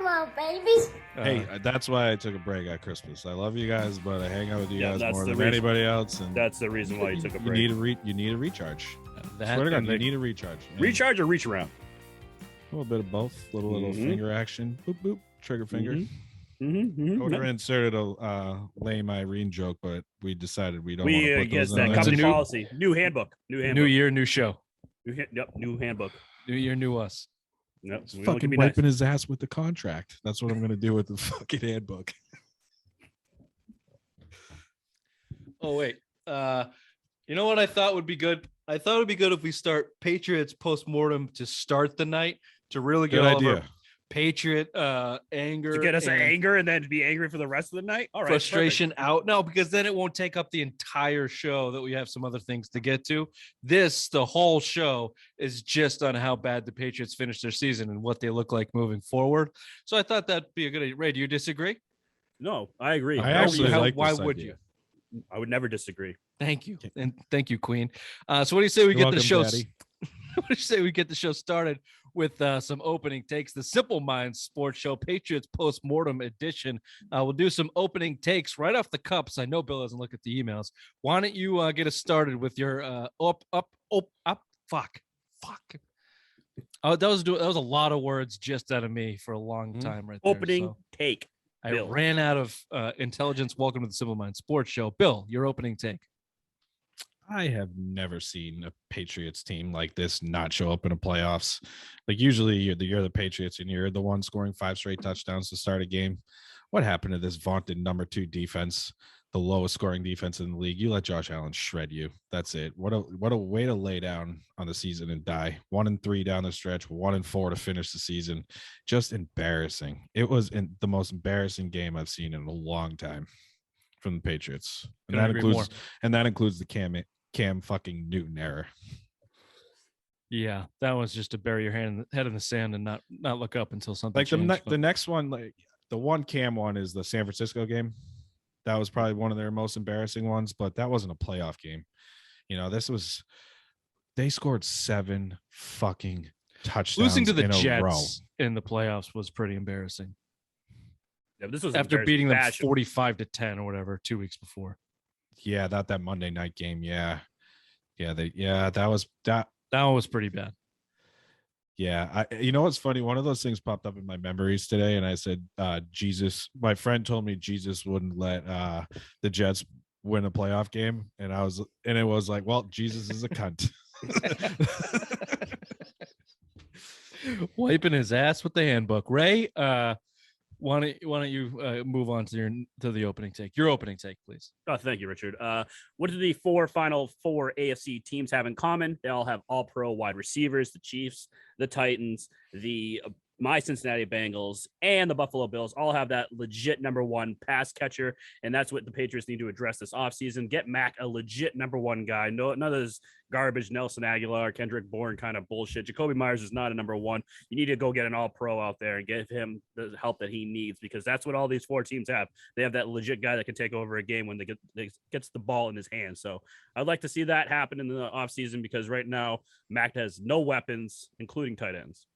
Hello, babies. Hey, that's why I took a break at Christmas. I love you guys, but I hang out with you guys more than anybody else. And that's the reason why you took a break. You need a recharge. Swear to God, you need a recharge. Man. Recharge or reach around? A little bit of both. Little finger action. Boop, boop. Trigger finger. I would have inserted a lame Irene joke, but we decided we don't want to put yes, those that in company policy. New handbook. New year, new show. New handbook. New year, new us. Nope. Fucking wiping his ass with the contract. That's what I'm going to do with the fucking handbook. Oh, wait. You know what I thought would be good? I thought it would be good if we start Patriots post-mortem to start the night to really get all of our Patriot anger. To get us anger and then to be angry for the rest of the night? All right. Frustration out. No, because then it won't take up the entire show that we have some other things to get to. The whole show is just on how bad the Patriots finished their season and what they look like moving forward. So I thought that'd be a good idea. Ray, do you disagree? No, I agree. I actually like why this would idea. you? I would never disagree. Thank you. And thank you, Queen. So what do you say we get the show? What do you say we get the show started with some opening takes? The Simple Minds Sports Show, Patriots Post-Mortem Edition. We'll do some opening takes right off the cups. I know Bill doesn't look at the emails. Why don't you get us started with your fuck. Oh, that was a lot of words just out of me for a long time right there. Opening take. I ran out of intelligence. Welcome to the Simple Minds Sports Show. Bill, your opening take. I have never seen a Patriots team like this not show up in the playoffs. Like usually you're the Patriots and you're the one scoring 5 straight touchdowns to start a game. What happened to this vaunted number 2 defense, the lowest scoring defense in the league? You let Josh Allen shred you. That's it. What a way to lay down on the season and die. 1-3 down the stretch, 1-4 to finish the season. Just embarrassing. It was the most embarrassing game I've seen in a long time from the Patriots. And that includes the Cam fucking Newton error. Yeah, that was just to bury your head in the sand and not look up until something like the next one, like the one Cam one is the San Francisco game. That was probably one of their most embarrassing ones, but that wasn't a playoff game. You know, they scored 7 fucking touchdowns. Losing to the in Jets a row. in the playoffs was pretty embarrassing. Yeah, this was after beating them 45-10 or whatever 2 weeks before. Yeah, that Monday night game. Yeah, that one was pretty bad. Yeah, you know what's funny? One of those things popped up in my memories today, and I said, Jesus. My friend told me Jesus wouldn't let the Jets win a playoff game, and it was like, well, Jesus is a cunt. Wiping his ass with the handbook. Ray, why don't you move on to the opening take? Your opening take, please. Oh, thank you, Richard. What do the final four AFC teams have in common? They all have all-pro wide receivers: the Chiefs, the Titans, my Cincinnati Bengals, and the Buffalo Bills all have that legit number 1 pass catcher, and that's what the Patriots need to address this offseason. Get Mac a legit number 1 guy. No, none of this garbage Nelson Aguilar, Kendrick Bourne kind of bullshit. Jacoby Myers is not a number 1. You need to go get an all-pro out there and give him the help that he needs, because that's what all these 4 teams have. They have that legit guy that can take over a game when they gets the ball in his hands. So I'd like to see that happen in the offseason, because right now Mac has no weapons, including tight ends.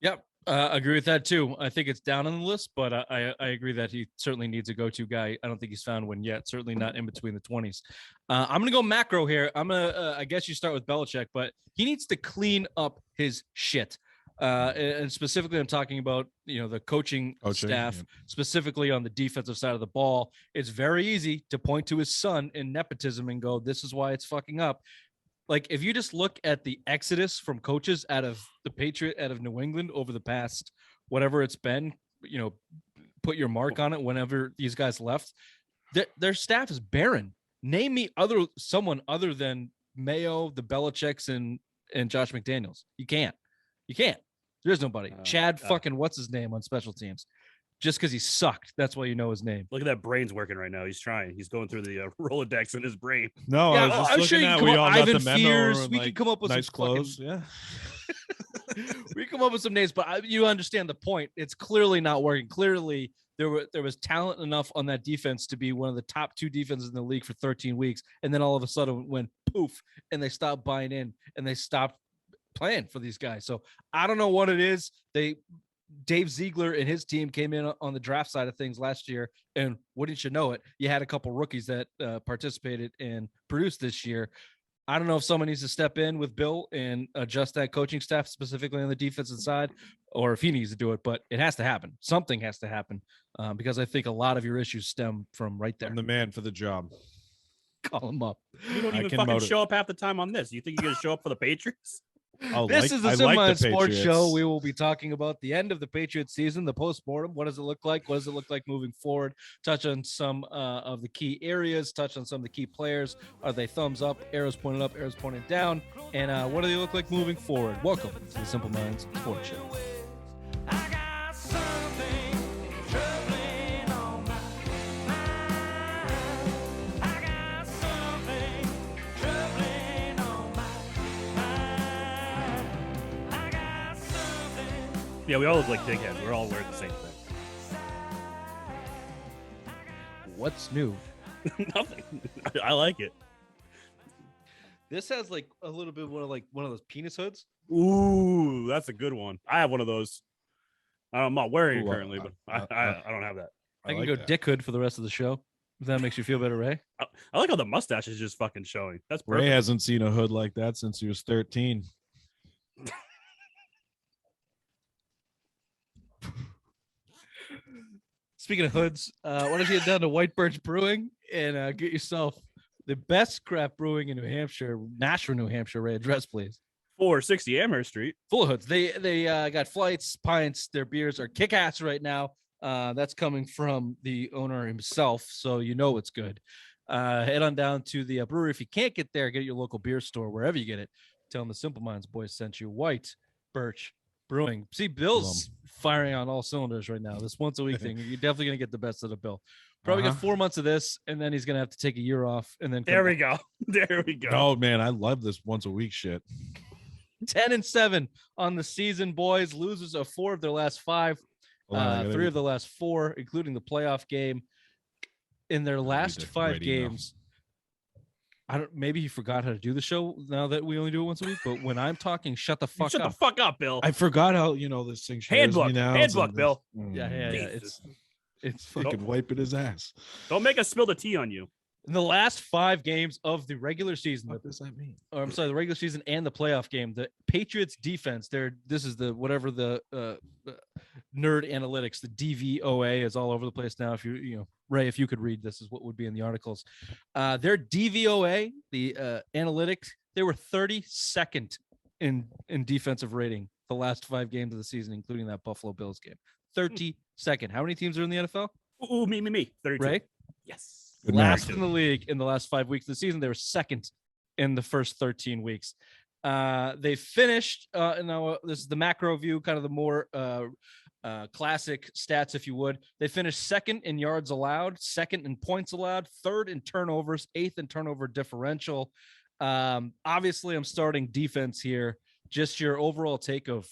Yep. Agree with that too. I think it's down on the list, but I agree that he certainly needs a go-to guy. I don't think he's found one yet. Certainly not in between the 20s. I'm going to go macro here. I guess you start with Belichick, but he needs to clean up his shit. And specifically, I'm talking about, the coaching staff, specifically on the defensive side of the ball. It's very easy to point to his son in nepotism and go, this is why it's fucking up. Like, if you just look at the exodus from coaches out of New England over the past, whatever it's been, put your mark on it whenever these guys left, their staff is barren. Name me someone other than Mayo, the Belichicks, and Josh McDaniels. You can't. There's nobody. Chad fucking what's his name on special teams. Just because he sucked, that's why you know his name. Look at that brain's working right now. He's trying. He's going through the Rolodex in his brain. No, yeah, I was just looking sure at. We all got the memo. Fears. We can come up with nice some clothes. Yeah, we come up with some names, but you understand the point. It's clearly not working. Clearly, there was talent enough on that defense to be one of the top 2 defenses in the league for 13 weeks, and then all of a sudden went poof, and they stopped buying in, and they stopped playing for these guys. So I don't know what it is. Dave Ziegler and his team came in on the draft side of things last year, and wouldn't you know it, you had a couple rookies that participated and produced this year. I don't know if someone needs to step in with Bill and adjust that coaching staff specifically on the defensive side, or if he needs to do it, but it has to happen. Something has to happen because I think a lot of your issues stem from right there. I'm the man for the job. Call him up. You don't even fucking show up half the time on this. You think you're going to show up for the Patriots? This is the Simple Sports Show. We will be talking about the end of the Patriots season, the post-mortem. What does it look like? What does it look like moving forward? Touch on some of the key areas. Touch on some of the key players. Are they thumbs up, arrows pointed up, arrows pointed down? And what do they look like moving forward? Welcome to the Simple Minds Sports Show. Yeah, we all look like dickheads. We're all wearing the same thing. What's new? Nothing. I like it. This has like a little bit of one of those penis hoods. Ooh, that's a good one. I have one of those. I'm not wearing it currently, but I don't have that. I can go dick hood for the rest of the show. If that makes you feel better, Ray. I like how the mustache is just fucking showing. That's perfect. Ray hasn't seen a hood like that since he was 13. Speaking of hoods, why don't you head down to White Birch Brewing and get yourself the best craft brewing in New Hampshire, Nashua, New Hampshire. Ray, address, please. 460 Amherst Street. Full of hoods. They got flights, pints. Their beers are kick-ass right now. That's coming from the owner himself, so you know it's good. Head on down to the brewery. If you can't get there, get at your local beer store, wherever you get it. Tell them the Simple Minds boys sent you. White Birch Brewing. See, Bill's firing on all cylinders right now. This once a week thing, you're definitely gonna get the best of the Bill. Probably got 4 months of this, and then he's gonna have to take a year off, and then there we go. There we go. Oh man, I love this once a week shit. 10-7 on the season, boys. Losers of 4 of their last 5, 3 of the last 4, including the playoff game. In their last 5 games, maybe he forgot how to do the show now that we only do it once a week. But when I'm talking, shut the fuck up. Shut the fuck up, Bill. I forgot how this thing handbook. Handbook, Bill. Yeah. It's fucking wiping his ass. Don't make us spill the tea on you. In the last 5 games of the regular season, what does that mean? Or I'm sorry, the regular season and the playoff game, the Patriots defense, this is the whatever the nerd analytics, the DVOA is all over the place now. If Ray, if you could read, this is what would be in the articles. Their DVOA, the analytics, they were 32nd in defensive rating the last 5 games of the season, including that Buffalo Bills game. 32nd. How many teams are in the NFL? Ooh, me. 32. Ray? Yes. Last in the league in the last 5 weeks of the season. They were second in the first 13 weeks. They finished, now this is the macro view, kind of the more classic stats, if you would. They finished second in yards allowed, second in points allowed, third in turnovers, 8th in turnover differential. Obviously, I'm starting defense here. Just your overall take of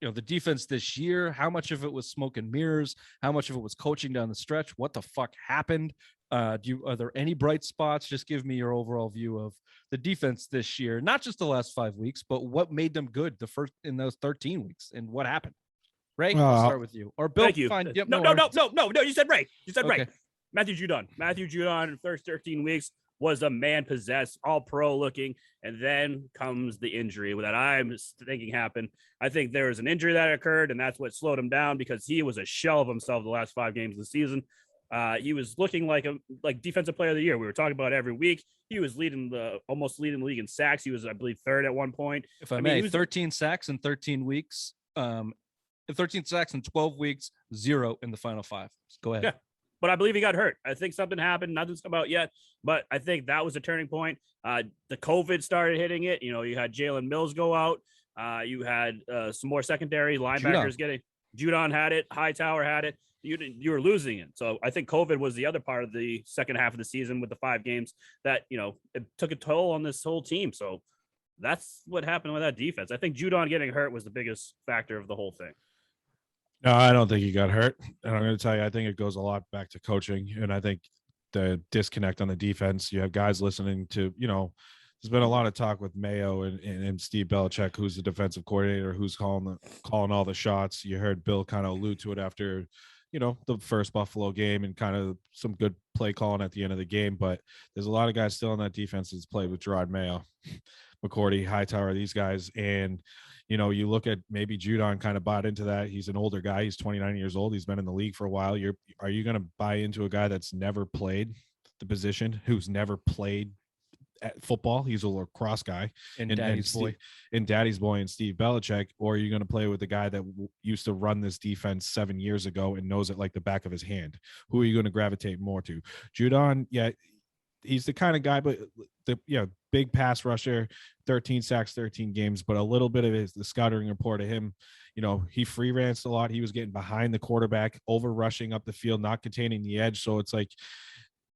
the defense this year. How much of it was smoke and mirrors? How much of it was coaching down the stretch? What the fuck happened? Are there any bright spots? Just give me your overall view of the defense this year, not just the last 5 weeks, but what made them good the first in those 13 weeks and what happened. Ray, I'll start with you. Or Bill. Thank you. Fine. Yep, no. You said Ray. You said Ray. Matthew Judon in the first 13 weeks was a man possessed, all pro looking, and then comes the injury that I'm thinking happened. I think there was an injury that occurred, and that's what slowed him down because he was a shell of himself the last 5 games of the season. He was looking like defensive player of the year. We were talking about it every week. He was almost leading the league in sacks. He was, I believe, 3rd at one point. If I may, 13 sacks in 13 weeks. 13 sacks in 12 weeks, 0 in the final 5. Go ahead. Yeah. But I believe he got hurt. I think something happened. Nothing's come out yet, but I think that was a turning point. The COVID started hitting it. You had Jalen Mills go out. You had some more secondary linebackers getting. Judon had it. Hightower had it. You were losing it. So I think COVID was the other part of the second half of the season with the 5 games that, it took a toll on this whole team. So that's what happened with that defense. I think Judon getting hurt was the biggest factor of the whole thing. No, I don't think he got hurt. And I'm going to tell you, I think it goes a lot back to coaching. And I think the disconnect on the defense, you have guys listening to, the there's been a lot of talk with Mayo and Steve Belichick, who's the defensive coordinator, who's calling all the shots. You heard Bill kind of allude to it after, the first Buffalo game and kind of some good play calling at the end of the game. But there's a lot of guys still in that defense that's played with Gerard Mayo, McCourty, Hightower, these guys. And, you look at maybe Judon kind of bought into that. He's an older guy. He's 29 years old. He's been in the league for a while. Are you going to buy into a guy that's never played the position, who's never played at football? He's a lacrosse guy and Daddy's boy. And Daddy's boy and Steve Belichick. Or are you going to play with the guy that used to run this defense 7 years ago and knows it like the back of his hand? Who are you going to gravitate more to? Judon, yeah, he's the kind of guy, but big pass rusher, 13 sacks, 13 games, but a little bit of the scouting report of him, he free ran a lot. He was getting behind the quarterback, over rushing up the field, not containing the edge. So it's like,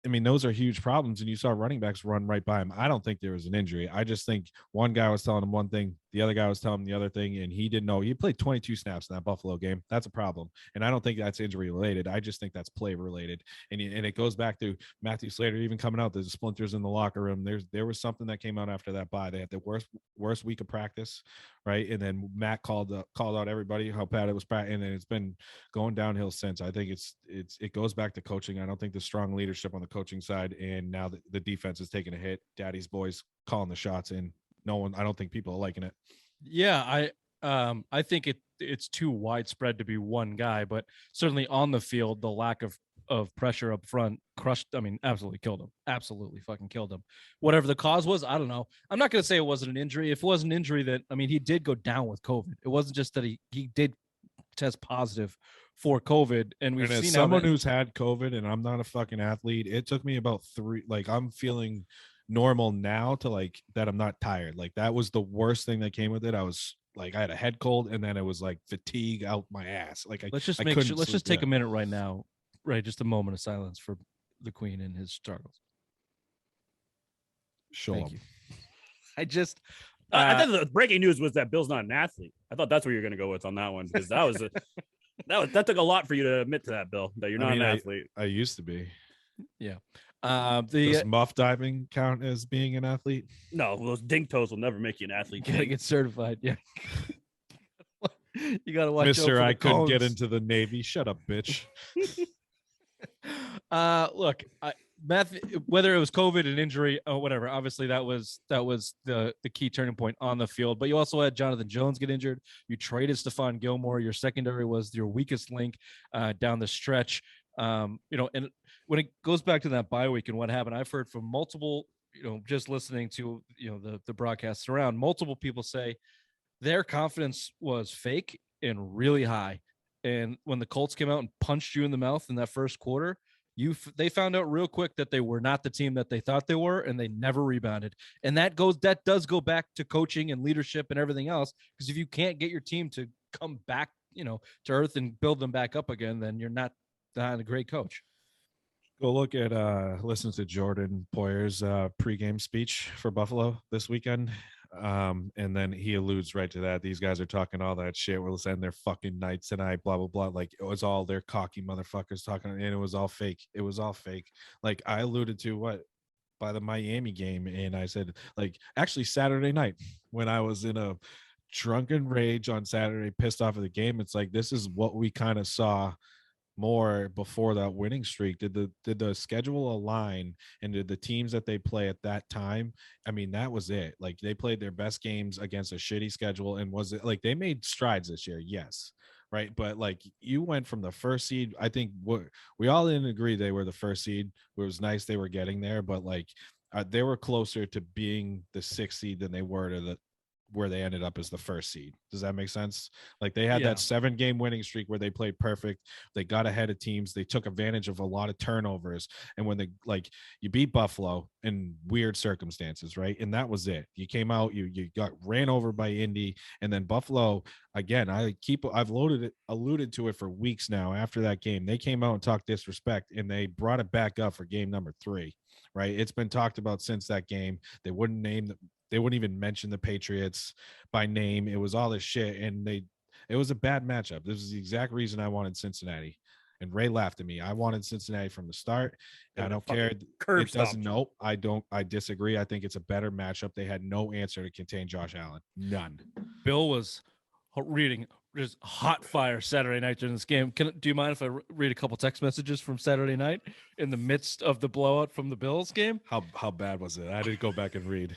I mean, those are huge problems, and you saw running backs run right by him. I don't think there was an injury. I just think one guy was telling him one thing, the other guy was telling him the other thing, and he didn't know. He played 22 snaps in that Buffalo game. That's a problem, and I don't think that's injury related. I just think that's play related, and it goes back to Matthew Slater even coming out. There's splinters in the locker room. There was something that came out after that bye. They had the worst week of practice, right? And then Matt called out everybody how bad it was, and then it's been going downhill since. I think it goes back to coaching. I don't think the strong leadership on the coaching side, and now the defense is taking a hit. Daddy's boys calling the shots, and I don't think people are liking it. Yeah, I think it's too widespread to be one guy, but certainly on the field, the lack of pressure up front absolutely killed him. Absolutely fucking killed him. Whatever the cause was, I don't know. I'm not going to say it wasn't an injury. If it was an injury he did go down with COVID. It wasn't just that he did test positive for COVID. And we've seen someone who's had COVID, and I'm not a fucking athlete, it took me about 3, I'm feeling normal now to that I'm not tired. That was the worst thing that came with it. I was I had a head cold, and then it was fatigue out my ass. Let's just take a minute right now, right? Just a moment of silence for the Queen and his struggles. Thank you. I just I thought the breaking news was that Bill's not an athlete. I thought that's where you're going to go with on that one, because that was that took a lot for you to admit to that, Bill, that you're not an athlete. I used to be. Yeah. Does muff diving count as being an athlete? No, those dink toes will never make you an athlete. You gotta get certified. Yeah. You gotta watch. Mister, I couldn't get into the Navy. Shut up, bitch. Look, whether it was COVID, an injury, or whatever, obviously that was the key turning point on the field. But you also had Jonathan Jones get injured. You traded Stephon Gilmore. Your secondary was your weakest link down the stretch. And when it goes back to that bye week and what happened, I've heard from multiple, just listening to, the broadcasts around, multiple people say their confidence was fake and really high. And when the Colts came out and punched you in the mouth in that first quarter, they found out real quick that they were not the team that they thought they were, and they never rebounded. And that does go back to coaching and leadership and everything else. Because if you can't get your team to come back, to earth and build them back up again, then you're not a great coach. Go look at listen to Jordan Poyer's pregame speech for Buffalo this weekend. And then he alludes right to that. These guys are talking all that shit. We'll send their fucking nights tonight, blah, blah, blah. It was all their cocky motherfuckers talking, and it was all fake. It was all fake. I alluded to by the Miami game, and I said, actually Saturday night when I was in a drunken rage on Saturday, pissed off of the game, it's this is what we kind of saw more before that winning streak. Did the schedule align, and did the teams that they play at that time, I mean, that was it. They played their best games against a shitty schedule, and was it they made strides this year? Yes, right. But you went from the first seed. I think we all didn't agree they were the first seed. It was nice they were getting there, but they were closer to being the 6th seed than they were to where they ended up as the first seed. Does that make sense? They had that 7-game winning streak where they played perfect. They got ahead of teams. They took advantage of a lot of turnovers. And when you beat Buffalo in weird circumstances, right? And that was it. You came out, you got ran over by Indy, and then Buffalo, again, I've alluded to it for weeks now. After that game, they came out and talked disrespect, and they brought it back up for game number 3, right? It's been talked about since that game. They wouldn't even mention the Patriots by name. It was all this shit, and it was a bad matchup. This is the exact reason I wanted Cincinnati. And Ray laughed at me. I wanted Cincinnati from the start. They I would've don't care. fucking curb It doesn't. stomped No, I disagree. I think it's a better matchup. They had no answer to contain Josh Allen. None. Bill was reading just hot fire Saturday night during this game. Do you mind if I read a couple text messages from Saturday night in the midst of the blowout from the Bills game? How bad was it? I didn't go back and read.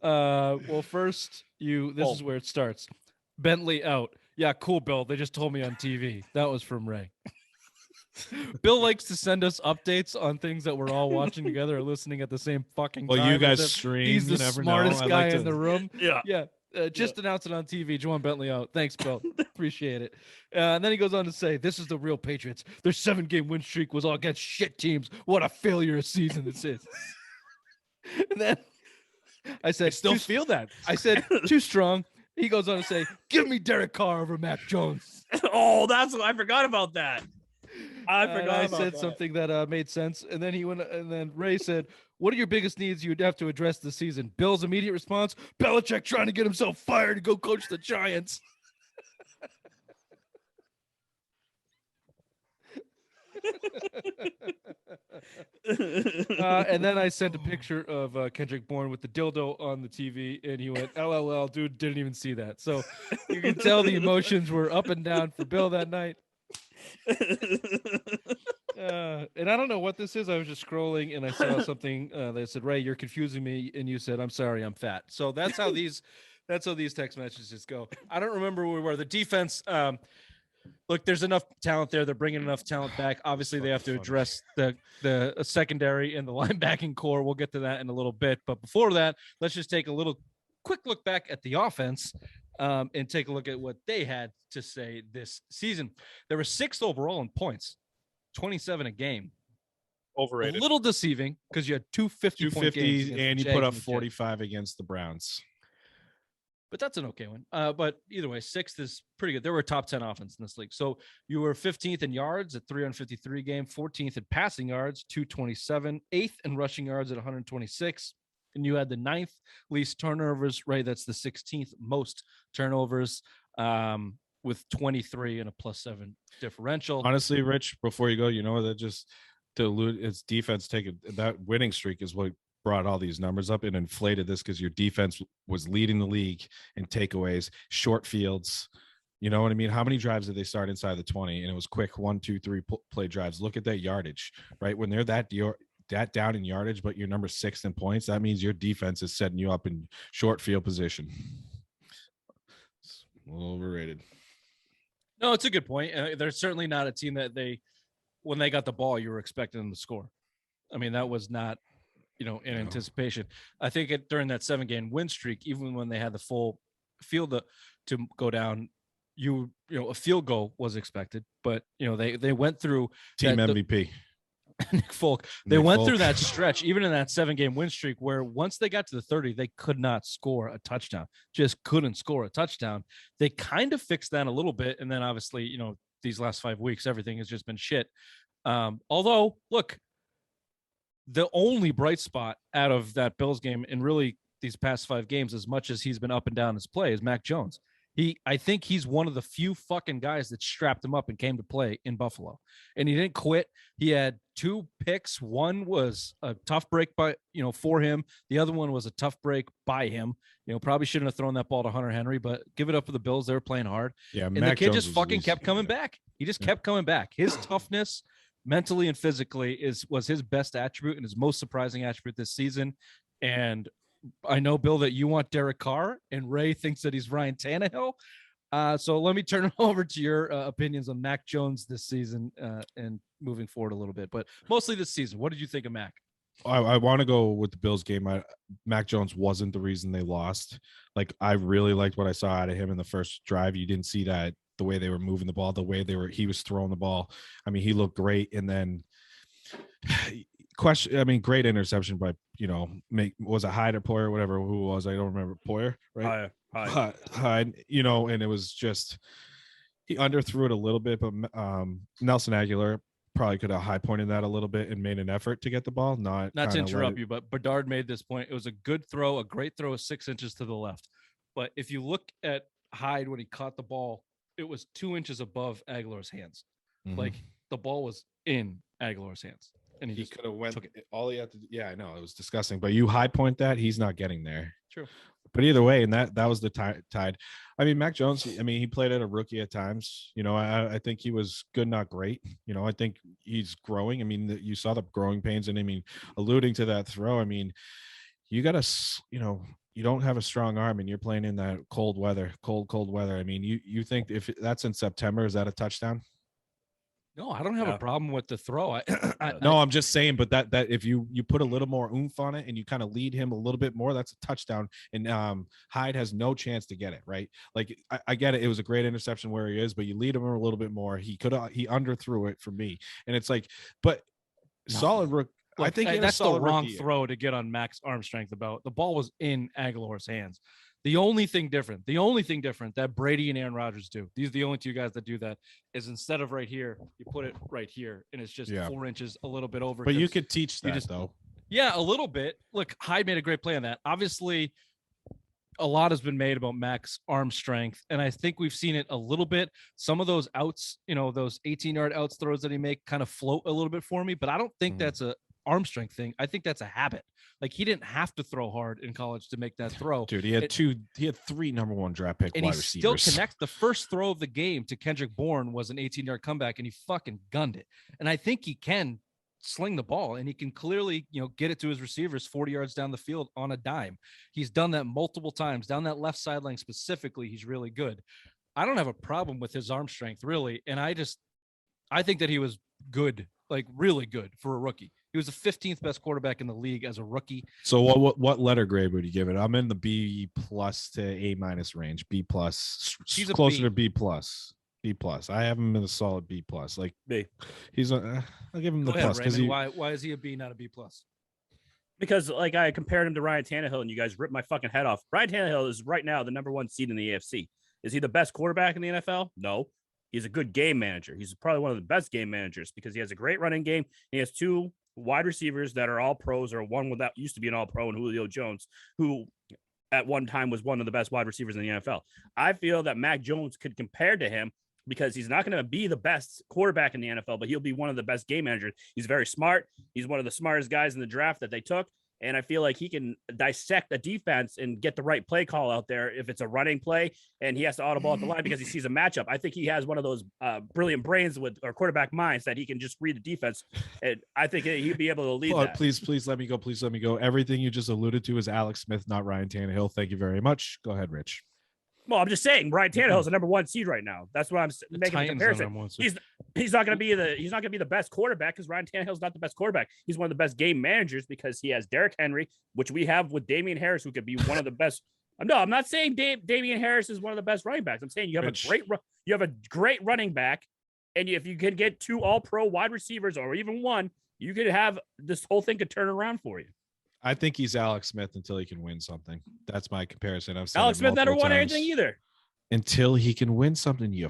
Well, first this is where it starts. Bentley out. Yeah, cool, Bill. They just told me on TV. That was from Ray. Bill likes to send us updates on things that we're all watching together or listening at the same fucking time. Well, you guys as if stream. He's the You never smartest know. guy in the room. Yeah. Just announce it on TV. Juwan Bentley out. Thanks, Bill. Appreciate it. And then he goes on to say, "This is the real Patriots. Their 7-game win streak was all against shit teams. What a failure of season this is." And then I said, I still feel that. I said, "Too strong." He goes on to say, "Give me Derek Carr over Mac Jones." Oh, that's what I forgot about that. I said something that made sense, and then and then Ray said, "What are your biggest needs you'd have to address this season?" Bill's immediate response: Belichick trying to get himself fired to go coach the Giants. And then I sent a picture of Kendrick Bourne with the dildo on the TV, and he went, "LOL, dude, didn't even see that." So you can tell the emotions were up and down for Bill that night. And I don't know what this is. I was just scrolling and I saw something that said, "Ray, you're confusing me," and you said, "I'm sorry, I'm fat." So that's how these text messages go. I don't remember where we were. The defense. Look, there's enough talent there. They're bringing enough talent back. Obviously, they have to address the secondary and the linebacking core. We'll get to that in a little bit. But before that, let's just take a quick look back at the offense and take a look at what they had to say this season. They were 6th overall in points, 27 a game. Overrated. A little deceiving because you had 250 games and you put up 45 against the Browns. But that's an okay one. But either way, 6th is pretty good. There were a top 10 offense in this league. So you were 15th in yards at 353 game, 14th in passing yards, 227, 8th in rushing yards at 126. And you had the 9th least turnovers, right? That's the 16th most turnovers with 23 and a +7 differential. Honestly, Rich, before you go, you know, that just dilute its defense taking that winning streak is what brought all these numbers up and inflated this because your defense was leading the league in takeaways, short fields. You know what I mean? How many drives did they start inside the 20? And it was quick 1, 2, 3 play drives. Look at that yardage, right? When they're that down in yardage, but you're number 6 in points, that means your defense is setting you up in short field position. It's a little overrated. No, it's a good point. They're certainly not a team that when they got the ball, you were expecting them to score. I mean, that was not, in anticipation. I think during that 7-game win streak, even when they had the full field to go down, a field goal was expected, but they went through team MVP. Nick Folk. They went through that stretch, even in that 7-game win streak, where once they got to the 30, they could not score a touchdown. Just couldn't score a touchdown. They kind of fixed that a little bit, and then obviously, these last 5 weeks, everything has just been shit. Although, look, the only bright spot out of that Bills game and really these past 5 games, as much as he's been up and down his play, is Mac Jones. I think he's one of the few fucking guys that strapped him up and came to play in Buffalo. And he didn't quit. He had 2 picks. One was a tough break for him. The other one was a tough break by him. Probably shouldn't have thrown that ball to Hunter Henry, but give it up for the Bills. They were playing hard. Yeah, and Mac the kid Jones just fucking kept coming back. He just kept coming back. His toughness, mentally and physically, was his best attribute and his most surprising attribute this season. And I know, Bill, that you want Derek Carr, and Ray thinks that he's Ryan Tannehill. So let me turn it over to your opinions on Mac Jones this season and moving forward a little bit, but mostly this season. What did you think of Mac? I want to go with the Bills game. Mac Jones wasn't the reason they lost. Like, I really liked what I saw out of him in the first drive. You didn't see that, the way they were moving the ball, the way he was throwing the ball. I mean, he looked great. And then great interception by, was it Hyde or Poyer, whatever, who was, I don't remember, Poyer, right? Hyde, and it was just, he underthrew it a little bit, but Nelson Aguilar probably could have high pointed that a little bit and made an effort to get the ball. Not to interrupt you, but Bedard made this point. It was a good throw, a great throw, 6 inches to the left. But if you look at Hyde when he caught the ball, it was 2 inches above Aguilar's hands. Mhm. Like the ball was in Aguilar's hands, and he He just could have went took it. all he had to do. Yeah, I know it was disgusting, but you high point that he's not getting there. True. But either way, and that was the tide. I mean, Mac Jones. I mean, he played at a rookie at times. You know, I think he was good, not great. You know, I think he's growing. I mean, you saw the growing pains, and I mean, alluding to that throw. I mean, you got to, you know, you don't have a strong arm, and you're playing in that cold weather, cold weather. I mean, you think if that's in September, is that a touchdown? No, I don't have a Yeah. problem with the throw. No, I'm just saying, but that if you put a little more oomph on it and you kind of lead him a little bit more, that's a touchdown. And Hyde has no chance to get it, right? Like I get it, it was a great interception where he is, but you lead him a little bit more. He underthrew it for me, and it's like, but No. solid rook. Look, I think he had a that's the solid wrong rookie year. throw to get on Mac's arm strength about. The ball was in Aguilar's hands. The only thing different that Brady and Aaron Rodgers do, these are the only two guys that do that, is instead of right here, you put it right here, and it's just 4 inches, a little bit over. But you could teach that though. Yeah, a little bit. Look, Hyde made a great play on that. Obviously, a lot has been made about Mac's arm strength, and I think we've seen it a little bit. Some of those outs, you know, those 18-yard outs throws that he make kind of float a little bit for me, but I don't think that's a arm strength thing. I think that's a habit. Like he didn't have to throw hard in college to make that throw. Dude, he had 3 number 1 draft pick and wide he receivers. Still connects. The first throw of the game to Kendrick Bourne was an 18-yard comeback, and he fucking gunned it. And I think he can sling the ball, and he can clearly, you know, get it to his receivers 40 yards down the field on a dime. He's done that multiple times down that left sideline specifically. He's really good. I don't have a problem with his arm strength really, and I think that he was good, like really good for a rookie. He was the 15th best quarterback in the league as a rookie. So what letter grade would you give it? I'm in the B+ to A- range. B+. He's closer to B+. B+. I have him in a solid B+. Like B. He's I'll give him the Go ahead, plus because why is he a B, not a B+? Because like I compared him to Ryan Tannehill, and you guys ripped my fucking head off. Ryan Tannehill is right now the number 1 seed in the AFC. Is he the best quarterback in the NFL? No. He's a good game manager. He's probably one of the best game managers because he has a great running game. He has 2 wide receivers that are all pros, or one that used to be an all pro, and Julio Jones, who at one time was one of the best wide receivers in the NFL. I feel that Mac Jones could compare to him because he's not going to be the best quarterback in the NFL, but he'll be one of the best game managers. He's very smart. He's one of the smartest guys in the draft that they took. And I feel like he can dissect a defense and get the right play call out there if it's a running play and he has to audible at the line because he sees a matchup. I think he has one of those brilliant brains or quarterback minds that he can just read the defense. And I think he'd be able to lead that. Please let me go. Please let me go. Everything you just alluded to is Alex Smith, not Ryan Tannehill. Thank you very much. Go ahead, Rich. Well, I'm just saying, Ryan Tannehill is the number 1 seed right now. That's what I'm making the comparison. He's not going to be the best quarterback because Ryan Tannehill's not the best quarterback. He's one of the best game managers because he has Derrick Henry, which we have with Damian Harris, who could be one of the best. No, I'm not saying Damian Harris is one of the best running backs. I'm saying you have a great running back, and if you can get 2 All-Pro wide receivers or even 1, you could have this whole thing could turn around for you. I think he's Alex Smith until he can win something. That's my comparison. I've said Alex Smith never won anything either. Until he can win something, you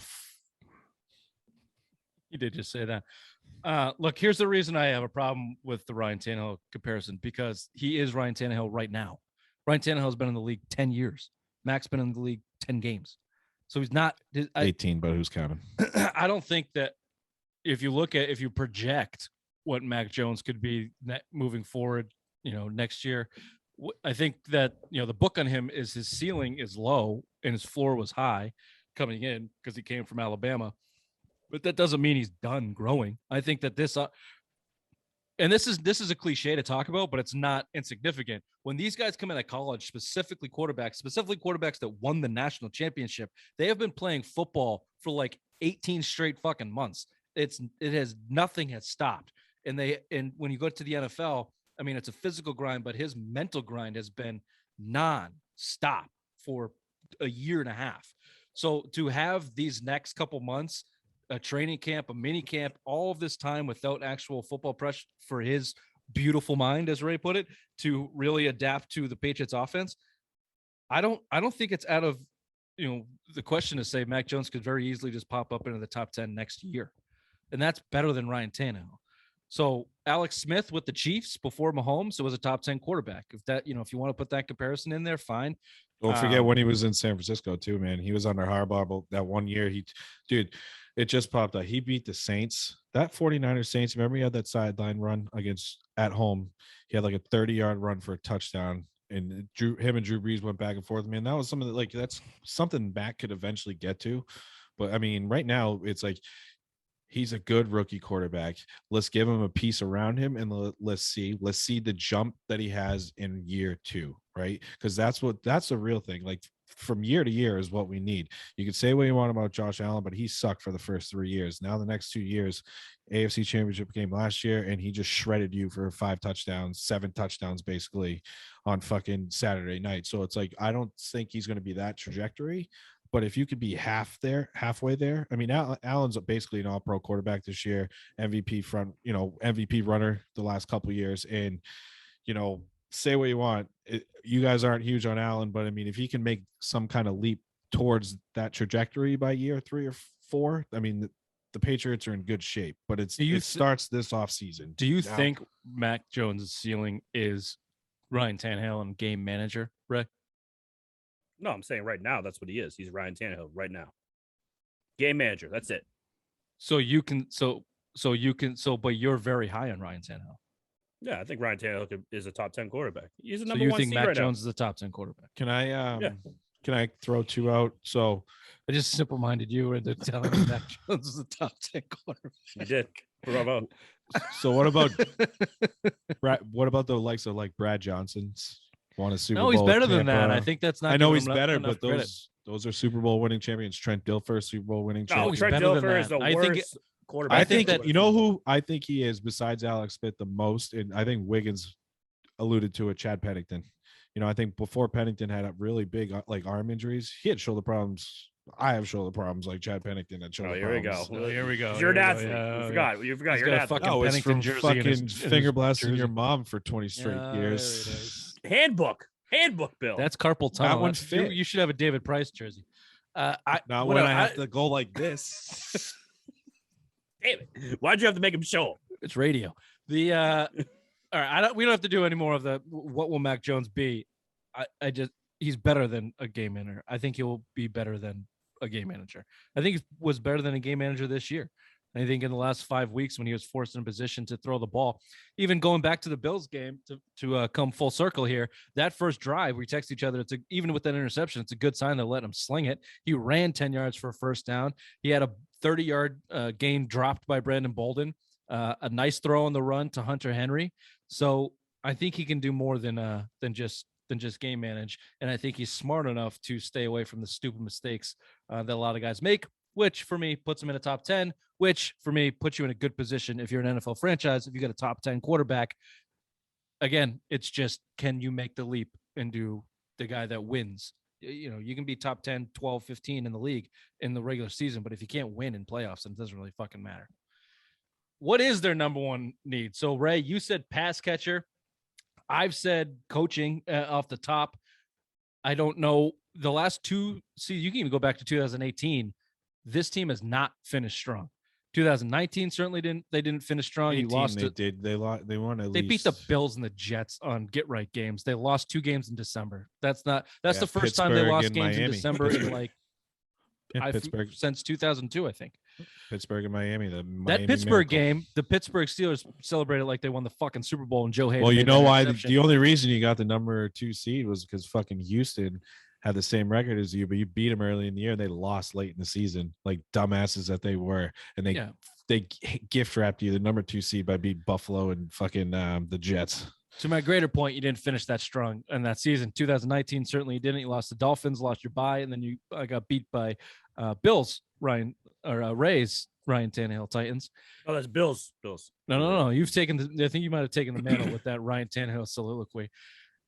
did just say that. Look, here's the reason I have a problem with the Ryan Tannehill comparison, because he is Ryan Tannehill right now. Ryan Tannehill has been in the league 10 years. Mac's been in the league 10 games. So he's not 18, but who's counting? I don't think that if you project what Mac Jones could be moving forward, you know, next year, I think that, you know, the book on him is his ceiling is low and his floor was high coming in because he came from Alabama, but that doesn't mean he's done growing. I think that this is a cliche to talk about, but it's not insignificant. When these guys come out of college, specifically quarterbacks that won the national championship, they have been playing football for like 18 straight fucking months. Nothing has stopped. And when you go to the NFL, I mean, it's a physical grind, but his mental grind has been non-stop for a year and a half. So to have these next couple months, a training camp, a mini camp, all of this time without actual football pressure for his beautiful mind, as Ray put it, to really adapt to the Patriots offense, I don't think it's out of, you know, the question to say Mac Jones could very easily just pop up into the top 10 next year. And that's better than Ryan Tannehill. So Alex Smith with the Chiefs before Mahomes, it was a top 10 quarterback. If that, if you want to put that comparison in there, fine. Don't forget when he was in San Francisco too, man. He was under Harbaugh, but that one year dude, it just popped out. He beat the Saints. That 49ers Saints, remember he had that sideline run at home. He had like a 30-yard run for a touchdown. And him and Drew Brees went back and forth. Man, that was something that that's something Mac could eventually get to. But I mean, right now it's like he's a good rookie quarterback. Let's give him a piece around him and let's see the jump that he has in year 2, right? Because that's the real thing. Like from year to year is what we need. You can say what you want about Josh Allen, but he sucked for the first 3 years. Now the next 2 years, AFC Championship game last year, and he just shredded you for 5 touchdowns, 7 touchdowns basically on fucking Saturday night. So it's like I don't think he's going to be that trajectory. But if you could be halfway there, I mean, Allen's basically an all-pro quarterback this year, MVP runner the last couple of years. And, say what you want. You guys aren't huge on Allen, but I mean, if he can make some kind of leap towards that trajectory by year 3 or 4, I mean, the Patriots are in good shape, but it starts this offseason. Do you think Mac Jones' ceiling is Ryan Tannehill and game manager, Ray? No, I'm saying right now that's what he is. He's Ryan Tannehill right now. Game manager. That's it. So but you're very high on Ryan Tannehill. Yeah, I think Ryan Tannehill is a top 10 quarterback. He's a number so you one think seed Mac right Jones now. is a top 10 quarterback? Can I throw 2 out? So I just simple-minded you into telling me Mac Jones is a top 10 quarterback. You did. Bravo. So what about the likes of like Brad Johnson's? Won a Super Bowl. No, he's better than that. I think that's not. I know he's better, but those are Super Bowl winning champions. Trent Dilfer, Super Bowl winning champion. No, Trent Dilfer is the worst quarterback. I think you know who I think he is besides Alex Smith the most, and I think Wiggins alluded to it. Chad Pennington. I think before Pennington had a really big like arm injuries, he had shoulder problems. I have shoulder problems like Chad Pennington had shoulder problems. Here we go. You're an athlete. You forgot. You're an athlete. No, it's from fucking finger blasting your mom for 20 straight years. Handbook, Bill. That's carpal tunnel. That one fit. You should have a David Price jersey. Not when I have to go like this. Damn it! Why'd you have to make him show? It's radio. All right. We don't have to do any more of the. What will Mac Jones be? He's better than a game manager. I think he will be better than a game manager. I think he was better than a game manager this year. I think in the last 5 weeks when he was forced in a position to throw the ball, even going back to the Bills game to come full circle here, that first drive we text each other. Even with that interception, it's a good sign to let him sling it. He ran 10 yards for a first down. He had a 30-yard gain dropped by Brandon Bolden, a nice throw on the run to Hunter Henry. So I think he can do more than just game manage. And I think he's smart enough to stay away from the stupid mistakes that a lot of guys make, which for me puts him in a top 10, which for me puts you in a good position if you're an NFL franchise. If you got a top 10 quarterback, again, it's just, can you make the leap into the guy that wins? You can be top 10, 12, 15 in the league in the regular season, but if you can't win in playoffs, then it doesn't really fucking matter. What is their number one need? So Ray, you said pass catcher. I've said coaching off the top. I don't know. The last 2 seasons, you can even go back to 2018. This team has not finished strong. 2019 certainly didn't finish strong. 18, you lost. They won at least. They beat the Bills and the Jets on get right games. They lost 2 games in December. That's the first Pittsburgh time they lost games Miami. in December in Pittsburgh since 2002, I think. Pittsburgh and Miami. That Pittsburgh game, the Pittsburgh Steelers celebrated like they won the fucking Super Bowl, and Joe Hayden. Well, you know why? The only reason you got the number 2 seed was because fucking Houston had the same record as you, but you beat them early in the year. And they lost late in the season, like dumbasses that they were, and they gift wrapped you the number 2 seed by beating Buffalo and fucking the Jets. To my greater point, you didn't finish that strong in that season. 2019 certainly you didn't. You lost the Dolphins, lost your bye, and then you got beat by Bills, Rays, Ryan Tannehill Titans. Oh, that's Bills. No. You've taken I think you might have taken the mantle with that Ryan Tannehill soliloquy.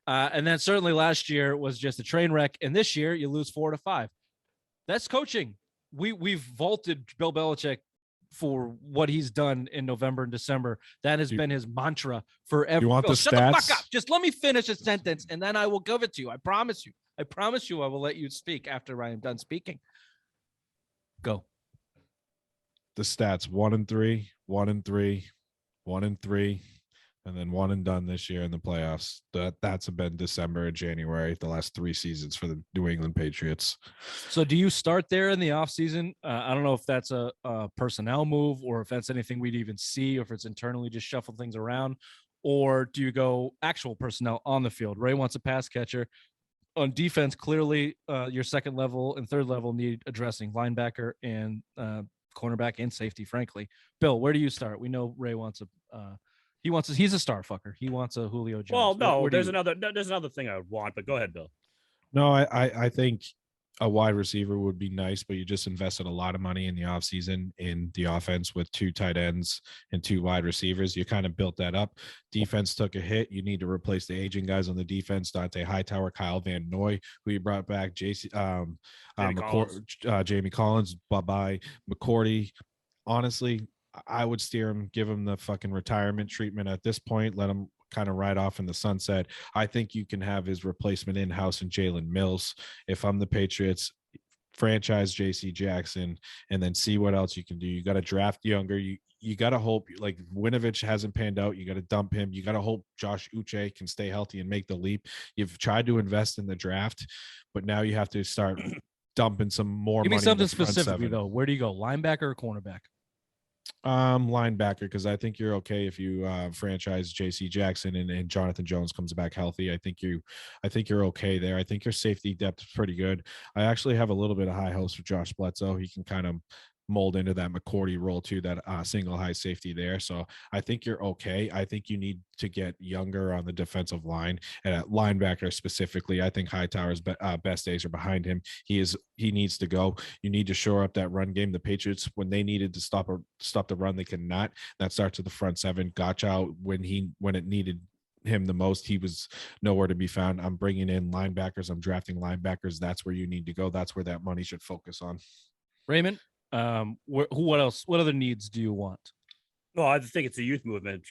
And then certainly last year was just a train wreck. And this year you lose 4-5. That's coaching. We've vaulted Bill Belichick for what he's done in November and December. That has been his mantra forever. You want the Shut stats? the fuck up. Just let me finish a sentence and then I will give it to you. I promise you. I will let you speak after I am done speaking. Go. The stats: 1-3, 1-3, 1-3, and then one and done this year in the playoffs. That's been December and January, the last 3 seasons for the New England Patriots. So do you start there in the offseason? I don't know if that's a personnel move or if that's anything we'd even see, or if it's internally just shuffle things around, or do you go actual personnel on the field? Ray wants a pass catcher. On defense, clearly your second level and third level need addressing, linebacker and cornerback and safety, frankly. Bill, where do you start? We know Ray wants he's a star fucker. He wants a Julio Jones. Well, no, there's another thing I would want, but go ahead, Bill. No, I think a wide receiver would be nice, but you just invested a lot of money in the offseason in the offense with 2 tight ends and 2 wide receivers. You kind of built that up. Defense took a hit. You need to replace the aging guys on the defense. Dante Hightower, Kyle Van Noy, who you brought back, Jamie Collins, bye-bye, McCourty. Honestly, I would steer him, give him the fucking retirement treatment at this point. Let him kind of ride off in the sunset. I think you can have his replacement in-house in Jalen Mills. If I'm the Patriots, franchise JC Jackson and then see what else you can do. You got to draft younger. You got to hope, like Winovich hasn't panned out. You got to dump him. You got to hope Josh Uche can stay healthy and make the leap. You've tried to invest in the draft, but now you have to start dumping some more money. Give me something specifically though. Where do you go? Linebacker or cornerback? Linebacker, because I think you're okay if you franchise JC Jackson and Jonathan Jones comes back healthy. I think you're okay there. I think your safety depth is pretty good. I actually have a little bit of high hopes for Josh Bledsoe. He can kind of mold into that McCourty role too, that single high safety there. So I think you're okay. I think you need to get younger on the defensive line, and at linebacker specifically, I think Hightower's best days are behind him. He needs to go. You need to shore up that run game. The Patriots, when they needed to stop the run, they could not. That starts at the front seven. Gotcha when it needed him the most, he was nowhere to be found. I'm bringing in linebackers. I'm drafting linebackers. That's where you need to go. That's where that money should focus on. Raymond, what else? What other needs do you want? Well, I think it's a youth movement.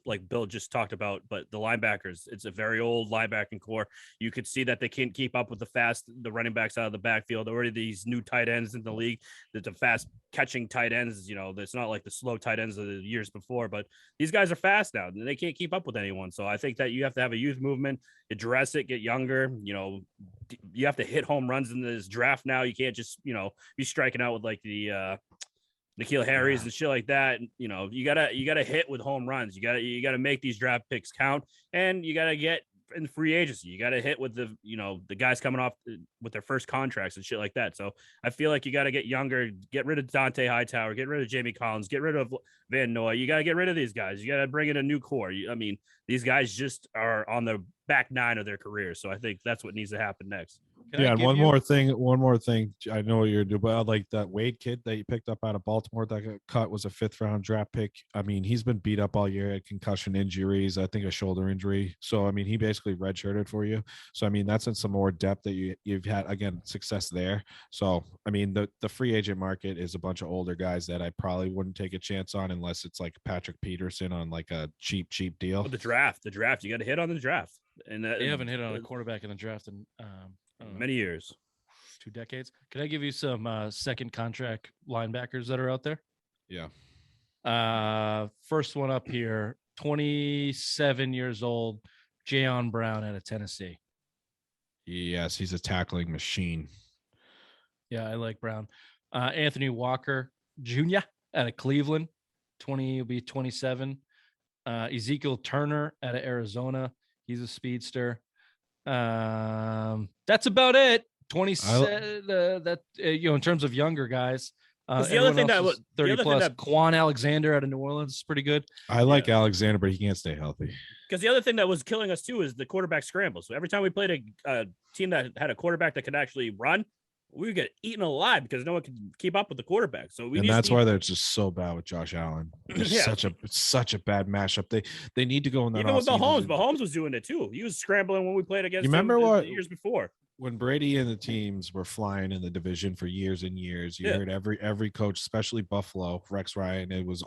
Like Bill just talked about, but the linebackers, it's a very old linebacking core. You could see that they can't keep up with the running backs out of the backfield. Already these new tight ends in the league, that the fast catching tight ends, it's not like the slow tight ends of the years before, but these guys are fast now and they can't keep up with anyone. So I think that you have to have a youth movement, address it, get younger. You have to hit home runs in this draft now. You can't just, be striking out with like the N'Keal Harris and shit like that. You gotta hit with home runs. You gotta make these draft picks count, and you gotta get in free agency. You gotta hit with the guys coming off with their first contracts and shit like that. So I feel like you gotta get younger, get rid of Dante Hightower, get rid of Jamie Collins, get rid of Van Noy. You gotta get rid of these guys. You gotta bring in a new core. These guys just are on the back 9 of their careers. So I think that's what needs to happen next. And one more thing. I know what you're doing, but like that Wade kid that you picked up out of Baltimore that got cut was a 5th round draft pick. He's been beat up all year, had concussion injuries, I think a shoulder injury. So he basically redshirted for you. So that's in some more depth that you've had, again, success there. So the free agent market is a bunch of older guys that I probably wouldn't take a chance on unless it's like Patrick Peterson on like a cheap deal. The draft, you got to hit on the draft, and they haven't hit on a quarterback in the draft in many years, 2 decades. Can I give you some second contract linebackers that are out there? Yeah. First one up here, 27 years old, Jayon Brown out of Tennessee. Yes, he's a tackling machine. Yeah, I like Brown. Anthony Walker Jr. out of Cleveland, will be 27. Ezekiel Turner out of Arizona. He's a speedster. That's about it. 27. In terms of younger guys. The other thing that was 30 plus. Quan Alexander out of New Orleans is pretty good. I like Alexander, but he can't stay healthy. Because the other thing that was killing us too is the quarterback scramble. So every time we played a team that had a quarterback that could actually run, we would get eaten alive because no one could keep up with the quarterback. So that's why they're just so bad with Josh Allen. It's such a bad matchup. They need to go in that. Even with Mahomes was doing it too. He was scrambling when we played against. You remember what years before? When Brady and the teams were flying in the division for years and years, you heard every coach, especially Buffalo, Rex Ryan, it was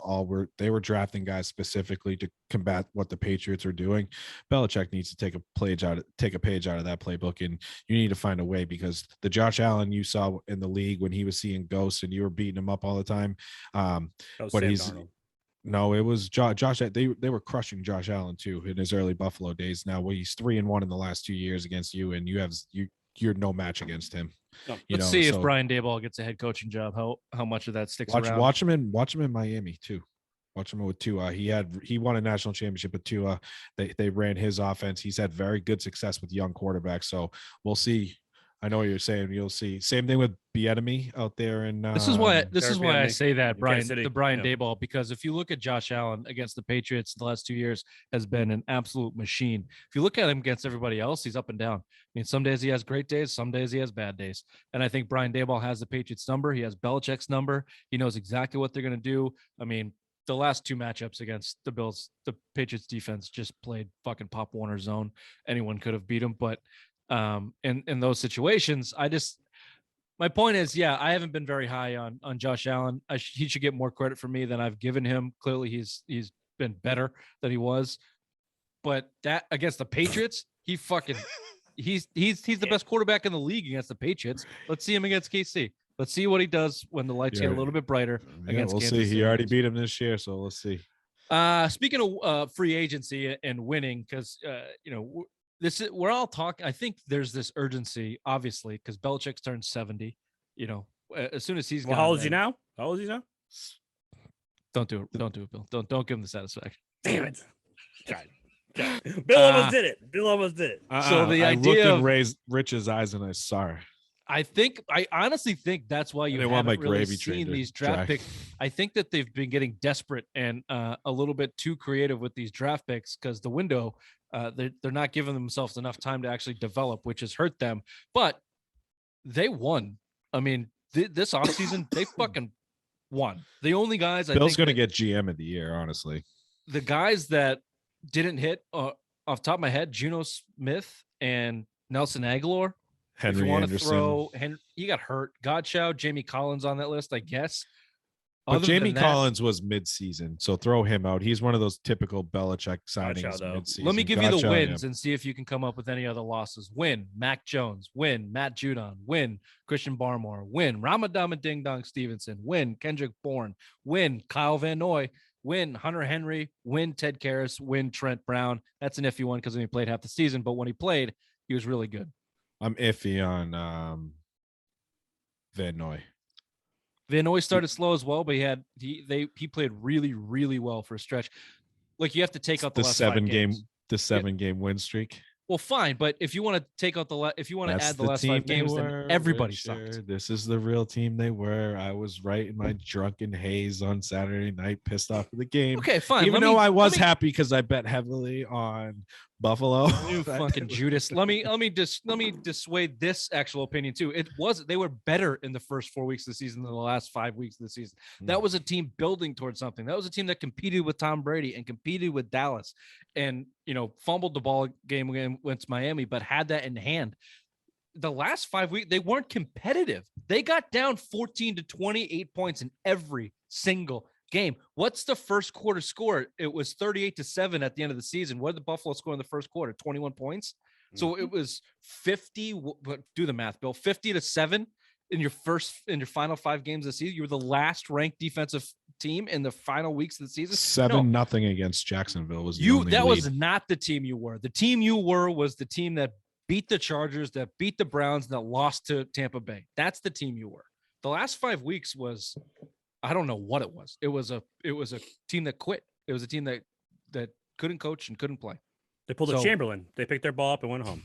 they were drafting guys specifically to combat what the Patriots are doing. Belichick needs to take a page out of that playbook, and you need to find a way, because the Josh Allen you saw in the league when he was seeing ghosts and you were beating him up all the time. No, it was Josh. They were crushing Josh Allen too in his early Buffalo days. Now he's 3-1 in the last 2 years against you, and you're no match against him. No. Let's see if Brian Daboll gets a head coaching job. How much of that sticks around? Watch him in Miami too. Watch him with Tua. He won a national championship with Tua. They ran his offense. He's had very good success with young quarterbacks. So we'll see. I know what you're saying. You'll see. Same thing with Bieniemy out there. And this is why I say that Brian yeah. Daboll, because if you look at Josh Allen against the Patriots the last 2 years, has been an absolute machine. If you look at him against everybody else, he's up and down. I mean, some days he has great days, some days he has bad days. And I think Brian Daboll has the Patriots number. He has Belichick's number. He knows exactly what they're going to do. I mean, the last 2 matchups against the Bills, the Patriots defense just played fucking Pop Warner zone. Anyone could have beat him, but in those situations, my point is, yeah, I haven't been very high on Josh Allen. He should get more credit from me than I've given him. Clearly, he's been better than he was, but that against the Patriots, he's the best quarterback in the league against the Patriots. Let's see him against KC. Let's see what he does when the lights get a little bit brighter against We'll Kansas see. City. He already beat him this year, so let's see. Speaking of free agency and winning, because we're all talking. I think there's this urgency, obviously, because Belichick's turned 70. As soon as he's how old is he now? How old is he now? Don't do it, Bill. Don't give him the satisfaction. Damn it! Bill almost did it. Bill almost did it. So the I idea looked in Rich's eyes and I saw her. I honestly think that's why you haven't really seen these draft picks. I think that they've been getting desperate and a little bit too creative with these draft picks because the window, they're not giving themselves enough time to actually develop, which has hurt them. But they won. I mean, this offseason, they fucking won. The only guys Bill's going to get GM of the year, honestly. The guys that didn't hit off the top of my head, Juno Smith and Nelson Aguilar. Henry if you want Anderson. to throw he got hurt. Godshow, Jamie Collins on that list, I guess. But Jamie Collins was mid-season, so throw him out. He's one of those typical Belichick signings mid-season. Let me give you the wins and see if you can come up with any other losses. Win Mac Jones. Win Matt Judon. Win Christian Barmore. Win Ramadama Ding Dong Stevenson. Win Kendrick Bourne. Win Kyle Van Noy. Win Hunter Henry. Win Ted Karras. Win Trent Brown. That's an iffy one because he played half the season, but when he played, he was really good. I'm iffy on Van Noy. Van Noy started slow as well, but he played really, really well for a stretch. Like you have to take out the last 7 game win streak. Well, fine, but if you want to take out if you want to add the last 5 games, then everybody sucks. This is the real team they were. I was right in my drunken haze on Saturday night, pissed off of the game. Okay, fine. Even though I was happy because I bet heavily on Buffalo. You fucking Judas. Let me dissuade this actual opinion too. They were better in the first 4 weeks of the season than the last 5 weeks of the season. That was a team building towards something. That was a team that competed with Tom Brady and competed with Dallas, and fumbled the ball game against Miami, but had that in hand. The last 5 weeks, they weren't competitive. They got down 14 to 28 points in every single game. What's the first quarter score? It was 38-7 at the end of the season. What did the Buffalo score in the first quarter? 21 points. So it was 50. Do the math, Bill. 50-7 in your final 5 games of the season. You were the last ranked defensive team in the final weeks of the season. 7-0 against Jacksonville was was not the team you were. The team you were was the team that beat the Chargers, that beat the Browns, that lost to Tampa Bay. That's the team you were. The last 5 weeks was, I don't know what it was. It was a team that quit. It was a team that couldn't coach and couldn't play. They pulled a Chamberlain. They picked their ball up and went home.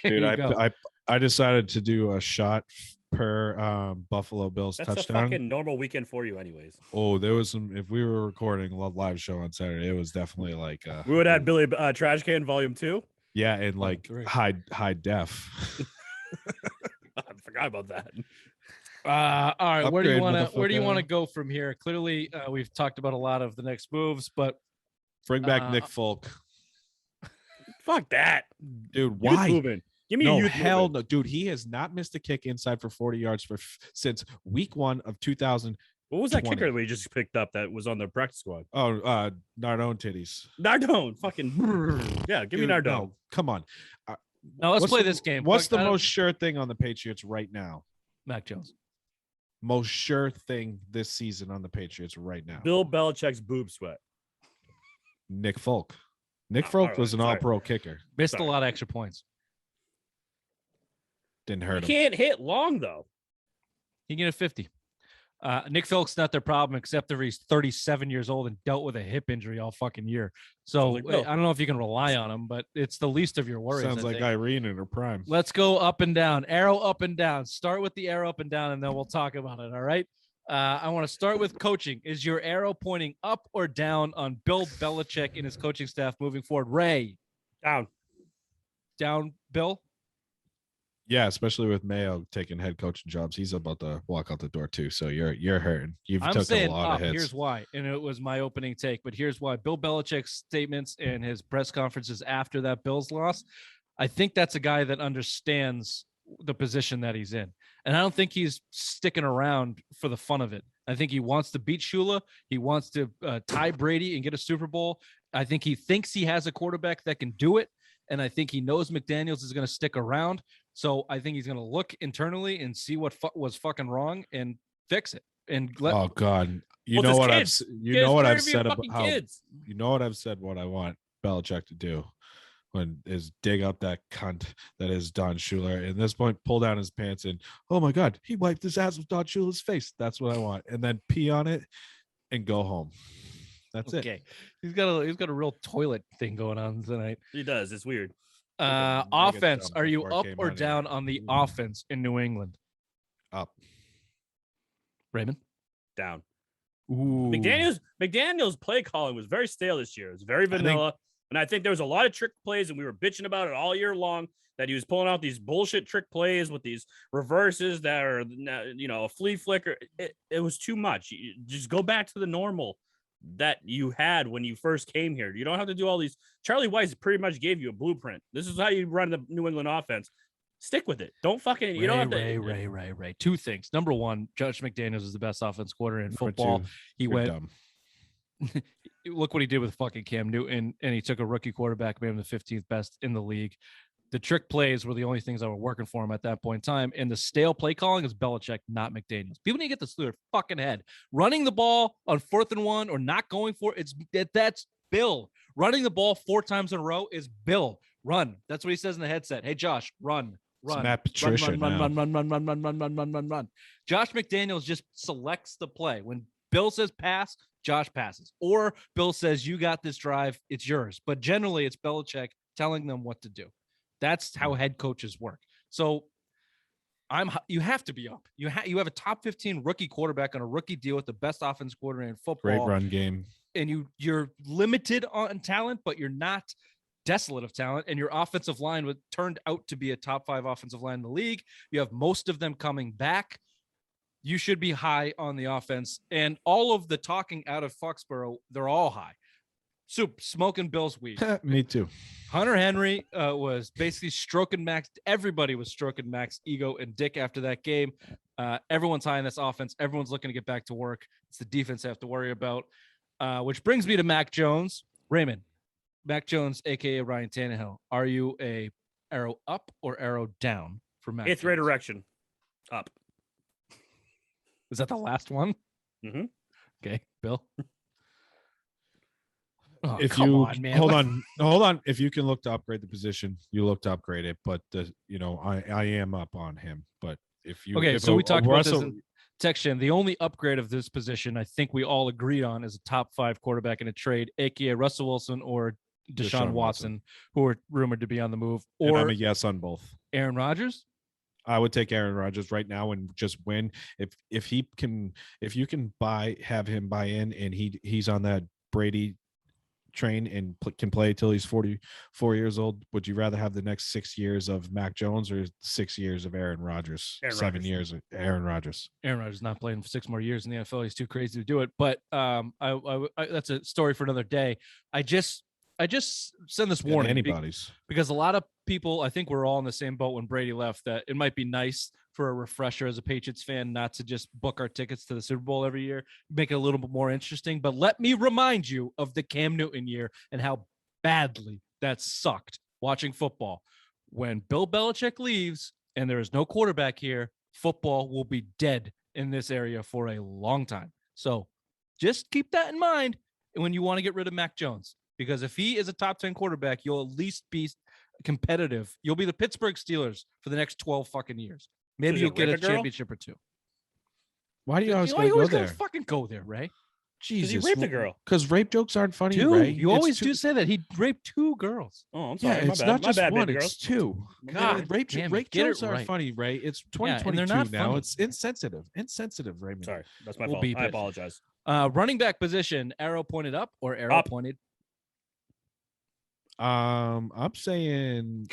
Dude, I decided to do a shot per Buffalo Bills touchdown. That's a fucking normal weekend for you anyways. Oh, there was some, if we were recording a live show on Saturday, it was definitely like we would add Billy Trash Can Volume 2. Yeah, and like high def. I forgot about that. All right, where do you want to go from here? Clearly, we've talked about a lot of the next moves, but bring back Nick Folk. Fuck that, dude. Why? Give me no hell no, dude. He has not missed a kick inside for 40 yards since week 1 of 2000. What was that kicker we just picked up that was on the practice squad? Oh, Nardone titties. Nardone, fucking yeah. Give me Nardone. No, come on. Now let's play this game. What's the most sure thing on the Patriots right now? Mac Jones. most sure thing this season on the Patriots right now. Bill Belichick's boob sweat. Nick Folk. Nick Oh, Folk all was right, an sorry. all-pro kicker. Missed Sorry. a lot of extra points. Didn't He hurt him. can't hit long though. He can get a 50. Nick Folk's not their problem, except that he's 37 years old and dealt with a hip injury all fucking year. So Sounds like I don't know if you can rely on him, but it's the least of your worries. Sounds I like think. Irene in her prime. Let's go up and down. Arrow up and down. Start with the arrow up and down, and then we'll talk about it. All right. I want to start with coaching. Is your arrow pointing up or down on Bill Belichick and his coaching staff moving forward? Ray, down. Bill. Yeah, especially with Mayo taking head coaching jobs, he's about to walk out the door too. So you're hurting. You've I'm took a saying lot up. of hits. Here's why, and it was my opening take, but here's why. Bill Belichick's statements and his press conferences after that Bills loss, I think that's a guy that understands the position that he's in, and I don't think he's sticking around for the fun of it. I think he wants to beat Shula. He wants to tie Brady and get a Super Bowl. I think he thinks he has a quarterback that can do it, and I think he knows McDaniels is going to stick around. So I think he's going to look internally and see what was fucking wrong and fix it. And Oh God, you Well, know what kids. you know what I've Kids, said about fucking how kids. you know what I've said. What I want Belichick to do is dig up that cunt that is Don Shula. At this point, pull down his pants and oh my God, he wiped his ass with Don Shula's face. That's what I want, and then pee on it and go home. That's it. okay, he's got a real toilet thing going on tonight. He does. It's weird. Offense. dump Are you before it up came or on down air. on the offense in New England? Up. Raymond. Down. Ooh. McDaniel's play calling was very stale this year. It was very vanilla. And I think there was a lot of trick plays, and we were bitching about it all year long, that he was pulling out these bullshit trick plays with these reverses that are, a flea flicker. It was too much. You just go back to the normal that you had when you first came here. You don't have to do all these. Charlie Weiss pretty much gave you a blueprint. This is how you run the New England offense. Stick with it. Don't fucking. You don't have to. Ray. Two things. Number one, Judge McDaniels is the best offense coordinator in football. Two, he went. dumb. Look what he did with fucking Cam Newton, and he took a rookie quarterback, made him the 15th best in the league. The trick plays were the only things that were working for him at that point in time. And the stale play calling is Belichick, not McDaniels. People need to get this through their fucking head. Running the ball on 4th and 1 or not going for it, that's Bill. Running the ball 4 times in a row is Bill. Run. That's what he says in the headset. Hey, Josh, run. It's Matt Patricia Run. Josh McDaniels just selects the play. When Bill says pass, Josh passes. Or Bill says, you got this drive, it's yours. But generally, it's Belichick telling them what to do. That's how head coaches work. So you have to be up. You have a top 15 rookie quarterback on a rookie deal with the best offense coordinator in football. Great run game. And you're limited on talent, but you're not desolate of talent. And your offensive line turned out to be a top 5 offensive line in the league. You have most of them coming back. You should be high on the offense. And all of the talking out of Foxborough, they're all high. Soup, smoking Bill's weed. Me too. Hunter Henry was basically stroking Max. Everybody was stroking Max ego and dick after that game. Everyone's high in this offense. Everyone's looking to get back to work. It's the defense I have to worry about, which brings me to Mac Jones. Raymond, Mac Jones, a.k.a. Ryan Tannehill. Are you a arrow up or arrow down for Mac 8th grade Jones? erection. Up. Is that the last one? Mm-hmm. Okay, Bill. Oh, If come you on, man. hold on. If you can look to upgrade the position, you look to upgrade it. But I am up on him. But if you we talked about this in section. The only upgrade of this position, I think we all agreed on, is a top 5 quarterback in a trade, aka Russell Wilson or Deshaun Watson, who are rumored to be on the move. Or and I'm a yes on both. Aaron Rodgers. I would take Aaron Rodgers right now and just win. If you can have him buy in and he's on that Brady train and can play till he's 44 years old, would you rather have the next 6 years of Mac Jones or 6 years of Aaron Rodgers? 7 years of Aaron Rodgers. Aaron Rodgers not playing for 6 more years in the NFL. He's too crazy to do it. But I that's a story for another day. I just send this warning anybody's because a lot of people, I think we're all in the same boat when Brady left, that it might be nice for a refresher as a Patriots fan not to just book our tickets to the Super Bowl every year, make it a little bit more interesting. But let me remind you of the Cam Newton year and how badly that sucked watching football. When Bill Belichick leaves and there is no quarterback here, football will be dead in this area for a long time. So just keep that in mind when you want to get rid of Mac Jones, because if he is a top 10 quarterback, you'll at least be competitive. You'll be the Pittsburgh Steelers for the next 12 fucking years. Maybe he's you'll gonna get a rape a girl? championship or two. Why do you always You gotta go always there? gotta fucking go there, Ray. Because Jesus, he raped a girl. Because rape jokes aren't funny, Two. Ray. You It's always two- do say that. He raped 2 girls. Oh, I'm Yeah, sorry. My it's bad. not My just bad, one; baby it's girls. 2. God rape damn it, rape get it jokes aren't right. funny, Ray. It's Yeah, and 2022 they're not now. funny. It's insensitive, Raymond. Sorry, that's my We'll fault. beep I it. apologize. Running back position, arrow pointed up or arrow Up. pointed? I'm saying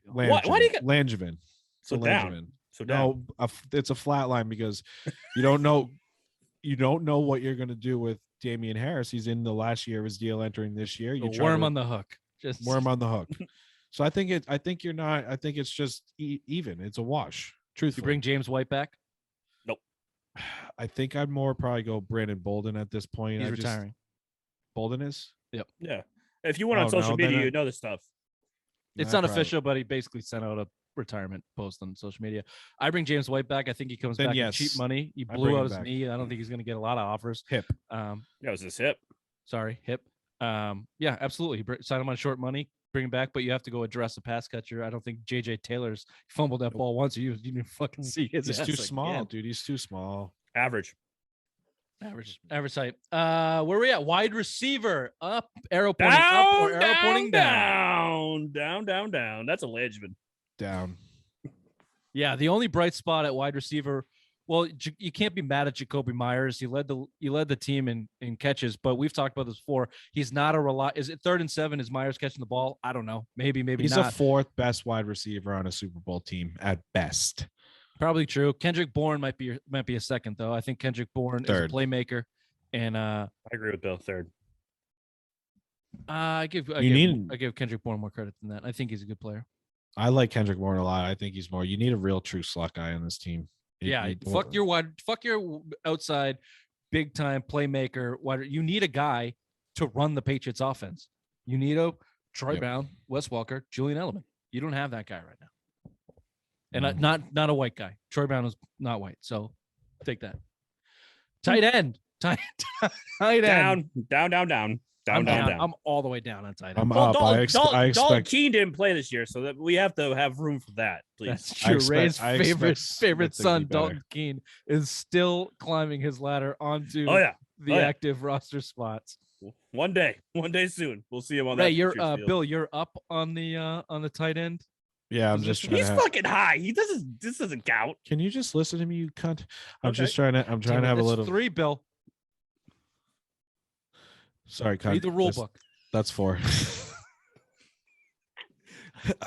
Why do you get Langevin. so Langevin. down? So down. No, it's a flat line because you don't know what you're going to do with Damian Harris. He's in the last year of his deal, entering this year. You The try worm to on the hook. Just worm on the hook. So I think you're not. I think it's just even. It's a wash. Truthfully, You bring James White back. I think I'd more probably go Brandon Bolden at this point. He's retiring. Bolden is. Yeah. If you went on Oh, social no, then media, I- you know this stuff. It's I'd not probably- official, but he basically sent out a retirement post on social media. I bring James White back. I think he comes Then back yes, with cheap money. He I blew bring out him his back. knee. I don't think he's going to get a lot of offers. Hip. That was his hip. Sorry, hip. Yeah, absolutely. Sign him on short money, bring him back, but you have to go address the pass catcher. I don't think JJ Taylor's fumbled that ball once. You didn't fucking see his He's ass too small, again. dude. He's too small. Average. Average height. Where we at? Wide receiver. Up, arrow pointing up or arrow pointing down? Down. That's a Langevin. Down. Yeah, the only bright spot at wide receiver. Well, you can't be mad at Jacoby Myers. He led the team in catches, but we've talked about this before. He's not a Is it 3rd and 7? Is Myers catching the ball? I don't know. Maybe He's not. a 4th best wide receiver on a Super Bowl team at best. Probably true. Kendrick Bourne might be a 2nd though. I think Kendrick Bourne is a 3rd. playmaker, and I agree with Bill. 3rd. I give Kendrick Bourne more credit than that. I think he's a good player. I like Kendrick Bourne a lot. I think he's more. You need a real true slot guy on this team. Fuck your outside big time playmaker. You need a guy to run the Patriots offense. You need a Troy Brown, Wes Welker, Julian Edelman. You don't have that guy right now. And not a white guy. Troy Brown is not white, so take that. Tight end. Tight end. Down. I'm all the way down on tight end. I'm Well, up. I Dalton expect. Keene didn't play this year, so that we have to have room for that, please. That's true. Ray's I expect favorite Smith to son, be better. Dalton Keene, is still climbing his ladder onto Oh yeah, the active roster spots. one day soon, we'll see him on Ray, that. you're Patriots field. Bill. You're up on the tight end. Yeah, I'm just trying He's to. fucking high. This doesn't count. Can you just listen to me, you cunt? I'm Okay. just trying to. I'm trying to have a little. 3, Bill. Sorry, cunt. Read the rule book. That's 4.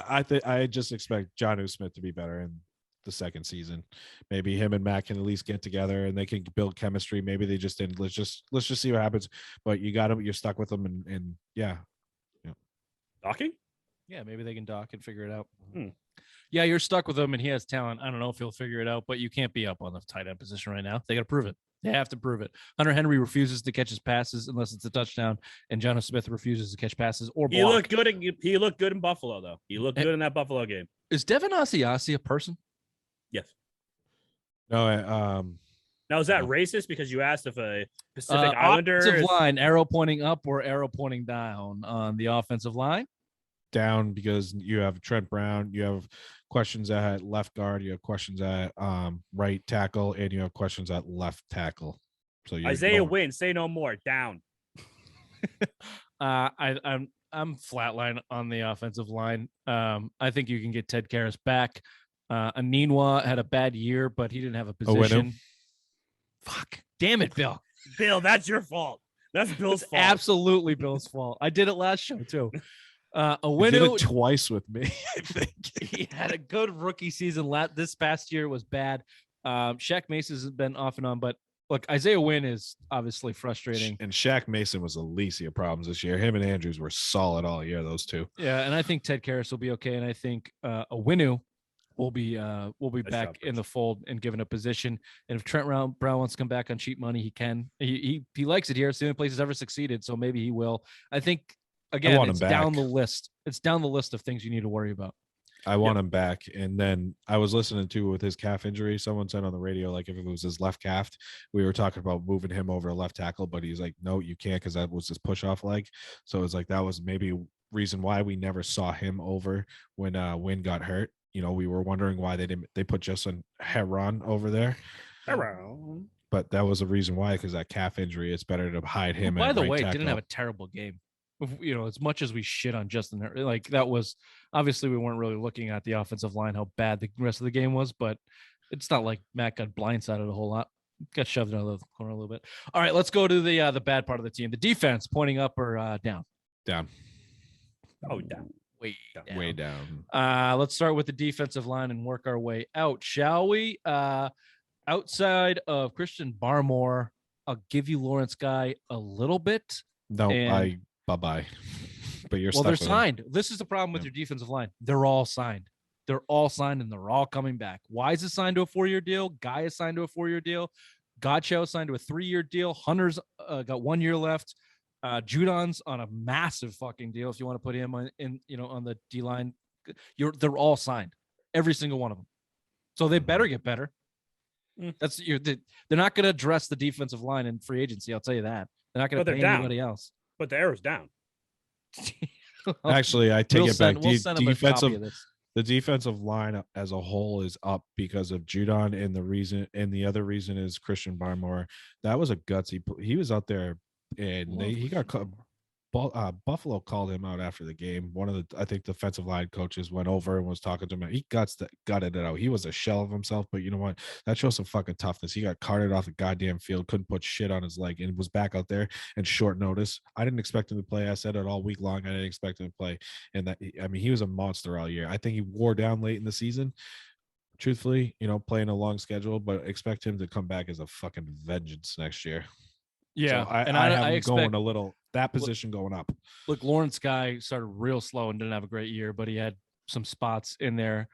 I just expect Jonnu Smith to be better in the 2nd season. Maybe him and Matt can at least get together and they can build chemistry. Maybe they just didn't. Let's just see what happens. But you got him. You're stuck with them, and yeah. Docking? Yeah, maybe they can dock and figure it out. Yeah, you're stuck with him, and he has talent. I don't know if he'll figure it out, but you can't be up on the tight end position right now. They got to prove it. They have to prove it. Hunter Henry refuses to catch his passes unless it's a touchdown, and Jonnu Smith refuses to catch passes or block. He looked good in Buffalo, though. He looked good in that Buffalo game. Is Devin Asiasi a person? Yes. No. Now, is that racist because you asked if a Pacific Islander offensive is... line, arrow pointing up or arrow pointing down on the offensive line? Down because you have Trent Brown. You have questions at left guard. You have questions at right tackle, and you have questions at left tackle. So Isaiah Wynn, say no more. Down. I'm flatline on the offensive line. I think you can get Ted Karras back. Aninwa had a bad year, but he didn't have a position. Fuck. Damn it, Bill. Bill, that's your fault. That's Bill's fault. Absolutely Bill's fault. I did it last show too. You did it twice with me, I think. He had a good rookie season. This past year was bad. Shaq Mason has been off and on, but look, Isaiah Wynn is obviously frustrating. And Shaq Mason was the least of your problems this year. Him and Andrews were solid all year, those two. Yeah, and I think Ted Karras will be okay, and I think Awinu will be back in the fold and given a position. And if Trent Brown wants to come back on cheap money, he can. He likes it here. It's the only place he's ever succeeded, so maybe he will. I think again, it's down the list. It's down the list of things you need to worry about. I want him back. And then I was listening to with his calf injury. Someone said on the radio, like if it was his left calf, we were talking about moving him over to left tackle, but he's like, no, you can't because that was his push off leg. So it's like that was maybe reason why we never saw him over when Wynn got hurt. You know, we were wondering why they put Justin Heron over there. Around. But that was a reason why, because that calf injury, it's better to hide him. By the right way, tackle. didn't have a terrible game. You know, as much as we shit on Justin, like that was obviously we weren't really looking at the offensive line, how bad the rest of the game was, but it's not like Matt got blindsided a whole lot. Got shoved out of the corner a little bit. All right, let's go to the bad part of the team. The defense, pointing up or down? Down. Oh, down. Way down. Let's start with the defensive line and work our way out, shall we? Outside of Christian Barmore, I'll give you Lawrence Guy a little bit. No, bye-bye. But you're they're stuck with signed. This is the problem with your defensive line. They're all signed. They're all signed and they're all coming back. Wise is signed to a 4-year deal. Guy is signed to a 4-year deal. Godchow signed to a 3-year deal. Hunter's got 1 year left. Judon's on a massive fucking deal. If you want to put him on the D line, they're all signed, every single one of them. So they better get better. They're not going to address the defensive line in free agency. I'll tell you that. They're not going to pay anybody else. But the arrow's down. Actually, I take it back. The defensive line as a whole is up because of Judon, and the other reason is Christian Barmore. That was a gutsy. He was out there, and he got Buffalo called him out after the game. One of the, I think, defensive line coaches went over and was talking to him. He gutted it out. He was a shell of himself, but you know what? That shows some fucking toughness. He got carted off the goddamn field, couldn't put shit on his leg, and was back out there and short notice. I didn't expect him to play. I said it all week long. I didn't expect him to play, and that, I mean, he was a monster all year. I think he wore down late in the season. Truthfully, playing a long schedule, but expect him to come back as a fucking vengeance next year. Yeah, so I have him going a little that position going up. Look, Lawrence Guy started real slow and didn't have a great year, but he had some spots in there.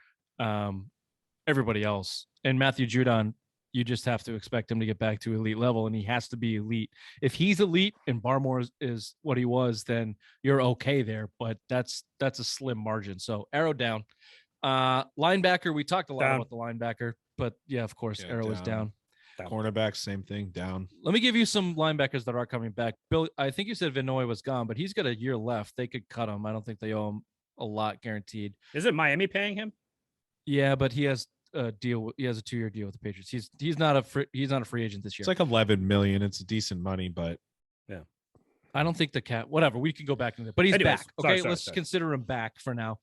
Everybody else and Matthew Judon, you just have to expect him to get back to elite level, and he has to be elite. If he's elite and Barmore is what he was, then you're okay there. But that's a slim margin. So arrow down. Linebacker, we talked a lot about the linebacker, but yeah, of course, arrow is down. Cornerback, same thing, down. Let me give you some linebackers that are coming back. Bill, I think you said Vinoy was gone, but he's got a year left. They could cut him. I don't think they owe him a lot guaranteed. Is it Miami paying him? Yeah, but he has a deal. He has a 2-year deal with the Patriots. He's not a free agent this year. It's like $11 million. It's decent money, but yeah, I don't think the cap. Whatever. We can go back into it, but he's back. Okay, let's consider him back for now.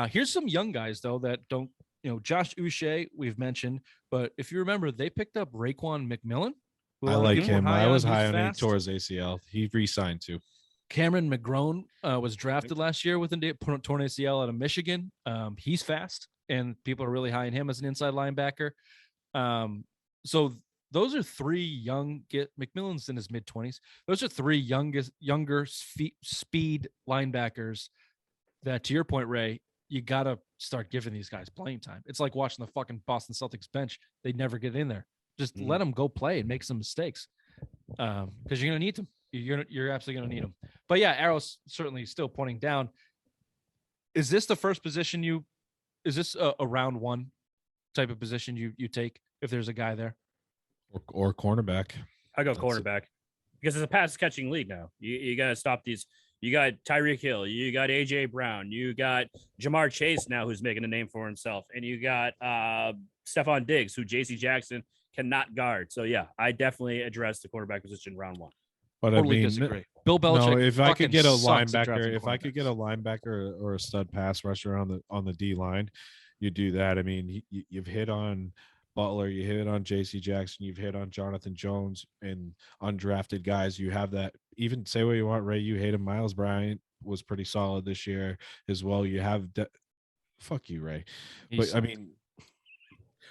Here's some young guys though that don't. Josh Uche, we've mentioned, but if you remember, they picked up Raekwon McMillan. I like him. I was high on him towards ACL. He re-signed too. Cameron McGrone was drafted last year with a torn ACL out of Michigan. He's fast, and people are really high on him as an inside linebacker. So those are 3 young. McMillan's in his mid-20s. Those are 3 younger speed linebackers that, to your point, Ray, you got to start giving these guys playing time. It's like watching the fucking Boston Celtics bench. They never get in there. Just let them go play and make some mistakes. Because you're going to need them. You're absolutely going to need them. But yeah, arrow's certainly still pointing down. Is this the first position is this a round 1 type of position you take if there's a guy there? Or cornerback. I go cornerback because it's a pass catching league now. You got to stop these. You got Tyreek Hill. You got AJ Brown. You got Jamar Chase now, who's making a name for himself. And you got Stephon Diggs, who JC Jackson cannot guard. So, yeah, I definitely address the quarterback position round 1. But totally disagree. Bill Belichick. No, if I could get a linebacker, or a stud pass rusher on the D line, you do that. I mean, you've hit on Butler, you hit on JC Jackson, you've hit on Jonathan Jones and undrafted guys. You have that. Even say what you want, Ray. You hate him. Miles Bryant was pretty solid this year as well. You have fuck you, Ray. But I mean,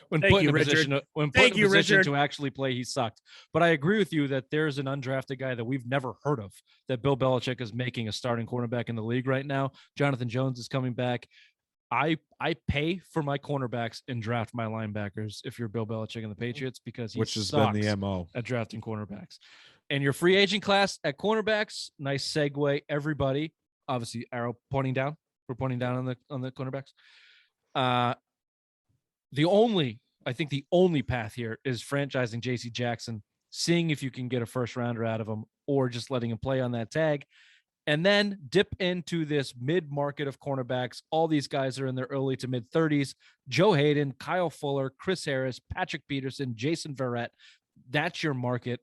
when put in a position to actually play, he sucked. But I agree with you that there's an undrafted guy that we've never heard of that Bill Belichick is making a starting cornerback in the league right now. Jonathan Jones is coming back. I pay for my cornerbacks and draft my linebackers if you're Bill Belichick and the Patriots, because he which has been the MO at drafting cornerbacks. And your free agent class at cornerbacks, nice segue, everybody. Obviously, arrow pointing down. We're pointing down on the cornerbacks. I think the only path here is franchising JC Jackson, seeing if you can get a first rounder out of him or just letting him play on that tag. And then dip into this mid-market of cornerbacks. All these guys are in their early to mid-30s. Joe Hayden, Kyle Fuller, Chris Harris, Patrick Peterson, Jason Verrett. That's your market.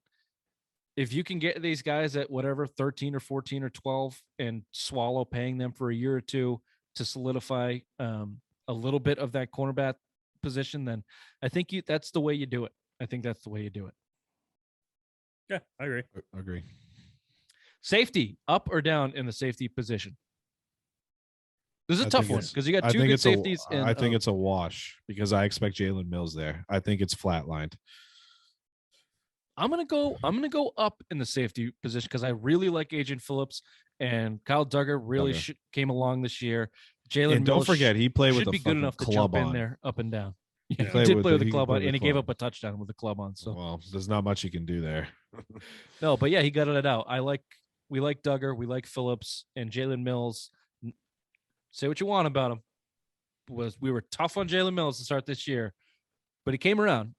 If you can get these guys at whatever, 13 or 14 or 12 and swallow paying them for a year or two to solidify a little bit of that cornerback position, then I think that's the way you do it. I think that's the way you do it. Yeah, I agree. Agree. Safety, up or down in the safety position? This is a tough one because you got two good safeties. I think it's a wash because I expect Jalen Mills there. I think it's flatlined. I'm gonna go up in the safety position because I really like Agent Phillips and Kyle Duggar really came along this year. Jalen, and don't forget he played with a be good enough to jump in there up and down. He did play with the club on, and he gave up a touchdown with the club on. So well, there's not much you can do there. No, but yeah, he got it out. We like Duggar, we like Phillips, and Jalen Mills. Say what you want about him. We were tough on Jalen Mills to start this year, but he came around.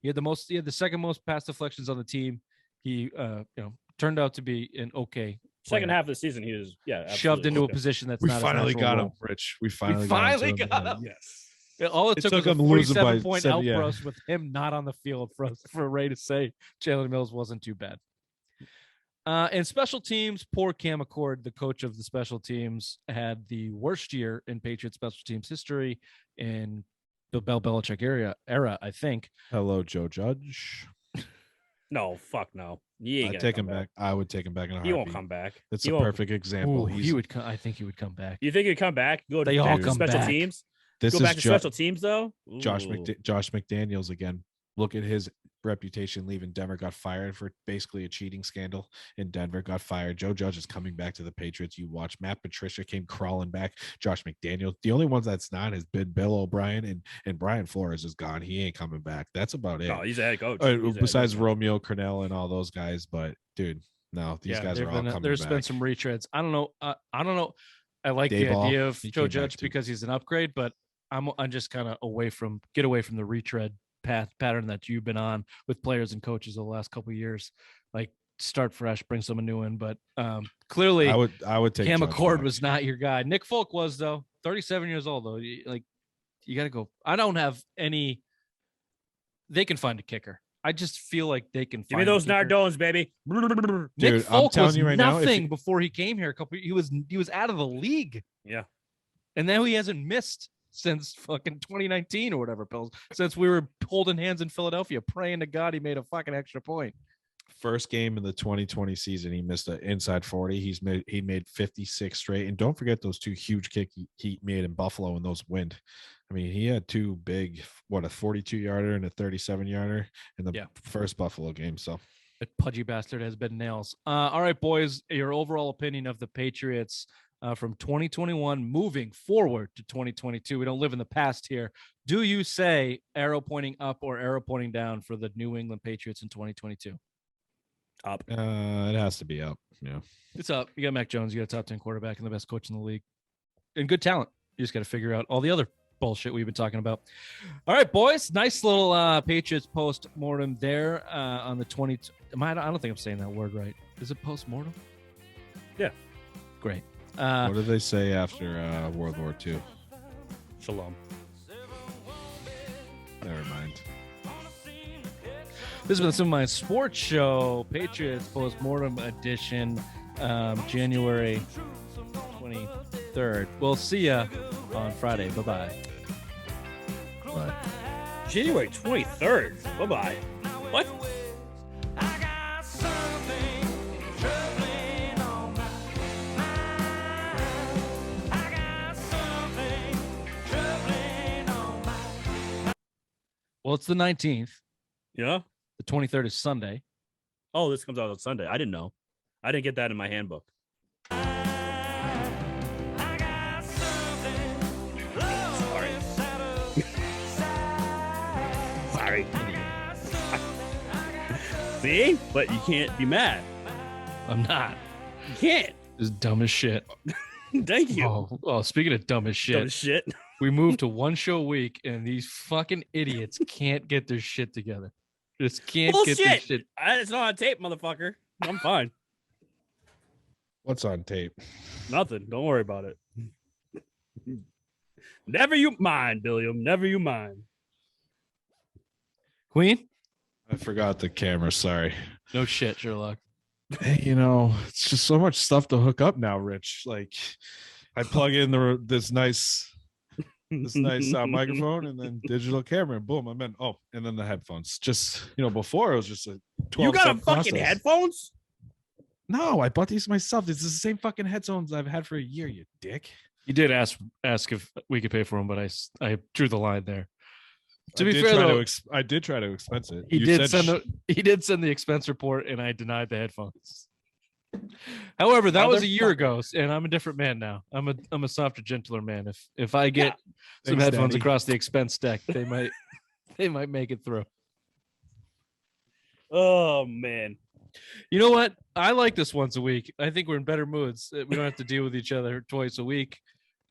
He had the second most pass deflections on the team. He turned out to be an okay second half of the season. He was shoved into a position that's not finally got him, role. Rich. We finally got him. Yes. All it took was a him losing by 47-point outburst with him not on the field for Ray to say Jalen Mills wasn't too bad. In special teams, poor Cam Accord, the coach of the special teams, had the worst year in Patriots special teams history in the Bill Belichick era, I think. Hello, Joe Judge. No, fuck no. I'd take him back. I would take him back in a heartbeat. He won't come back. It's a perfect example. He would. I think he would come back. You think he'd come back? They all come special back. teams. This Go is back to special teams though. Josh McDaniels again. Look at his reputation leaving Denver. Got fired for basically a cheating scandal in Denver. Got fired. Joe Judge is coming back to the Patriots. You watch. Matt Patricia came crawling back. Josh McDaniels. The only ones that's not has been Bill O'Brien and Brian Flores is gone. He ain't coming back. That's about it. No, he's a head coach. Besides Romeo Crennel and all those guys, but dude, no, these guys are all coming There's back. been some retreads. I don't know. I like Dayball, the idea of he Joe came Judge back too. because he's an upgrade, but I'm just kind of get away from the retread pattern that you've been on with players and coaches the last couple of years. Like start fresh, bring someone new in. But clearly, I would take Cam Judge Accord back. was not your guy. Nick Folk was though. 37 years old though. You got to go. I don't have any. They can find a kicker. I just feel like they can. Give me those Nardones, baby. Dude, Nick Folk I'm telling was you right now, nothing before he came here. He was out of the league. Yeah, and now he hasn't missed since fucking 2019 or whatever, Bills. Since we were holding hands in Philadelphia, praying to God he made a fucking extra point. First game in the 2020 season, he missed an inside 40. He made 56 straight, and don't forget those two huge kick he made in Buffalo and those went. I mean, he had two big, a 42-yarder and a 37-yarder in the first Buffalo game. So that pudgy bastard has been nails. All right, boys, your overall opinion of the Patriots from 2021 moving forward to 2022. We don't live in the past here. Do you say arrow pointing up or arrow pointing down for the New England Patriots in 2022? Up. It has to be up. Yeah, it's up. You got Mac Jones. You got a top 10 quarterback and the best coach in the league, and good talent. You just got to figure out all the other bullshit we've been talking about. All right, boys. Nice little Patriots post-mortem there on the 20. I don't think I'm saying that word right. Is it post-mortem? Yeah. Great. What did they say after World War II? Shalom. Never mind. This has been the Simple Mind Sports Show, Patriots Post-Mortem Edition, January 23rd. We'll see ya on Friday. Bye-bye. Bye. January 23rd. Bye-bye. What? Well, it's the 19th. Yeah. The 23rd is Sunday. Oh, this comes out on Sunday. I didn't know. I didn't get that in my handbook. Sorry. See? But you can't be mad. I'm not. You can't. It's dumb as shit. Thank you. Oh, speaking of dumb as shit. Dumb as shit. We moved to one show a week, and these fucking idiots can't get their shit together. Just can't get their Bullshit. shit. It's not on tape, motherfucker. I'm fine. What's on tape? Nothing. Don't worry about it. Never you mind, William. Never you mind. Queen? I forgot the camera. Sorry. No shit, Sherlock. Hey, it's just so much stuff to hook up now, Rich. Like, I plug in this nice microphone and then digital camera, and boom, I'm in. Oh, and then the headphones. Just before it was just a 12. You got a fucking headphones? No, I bought these myself. This is the same fucking headphones I've had for a year. You dick. He did ask if we could pay for them, but I drew the line there. To be fair, though, I did try to expense it. He did send the expense report, and I denied the headphones. However, that was a year ago, and I'm a different man now. I'm a softer, gentler man. If I get some headphones across the expense deck, they might make it through. Oh man. You know what? I like this once a week. I think we're in better moods. We don't have to deal with each other twice a week.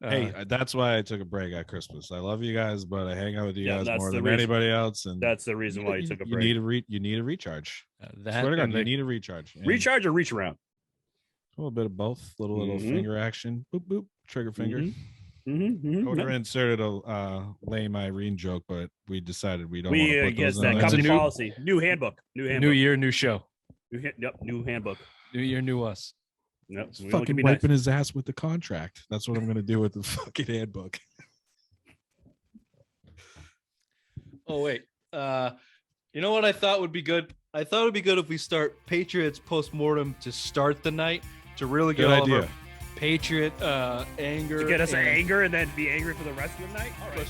Hey, that's why I took a break at Christmas. I love you guys, but I hang out with you guys more than anybody else. And that's the reason why you took a break. You need a recharge. Swear to God, you need a recharge. And recharge or reach around? A little bit of both. Little finger action. Boop boop. Trigger finger. I would have inserted a lame Irene joke, but we decided we don't. Yes, that company policy. New handbook. New year, new show. New handbook. New year, new us. Yep. Fucking wiping his ass with the contract. That's what I'm going to do with the fucking handbook. Oh, wait. You know what I thought would be good? I thought it would be good if we start Patriots post-mortem to start the night to really get all of our Patriot anger. To get us anger and then be angry for the rest of the night? All right.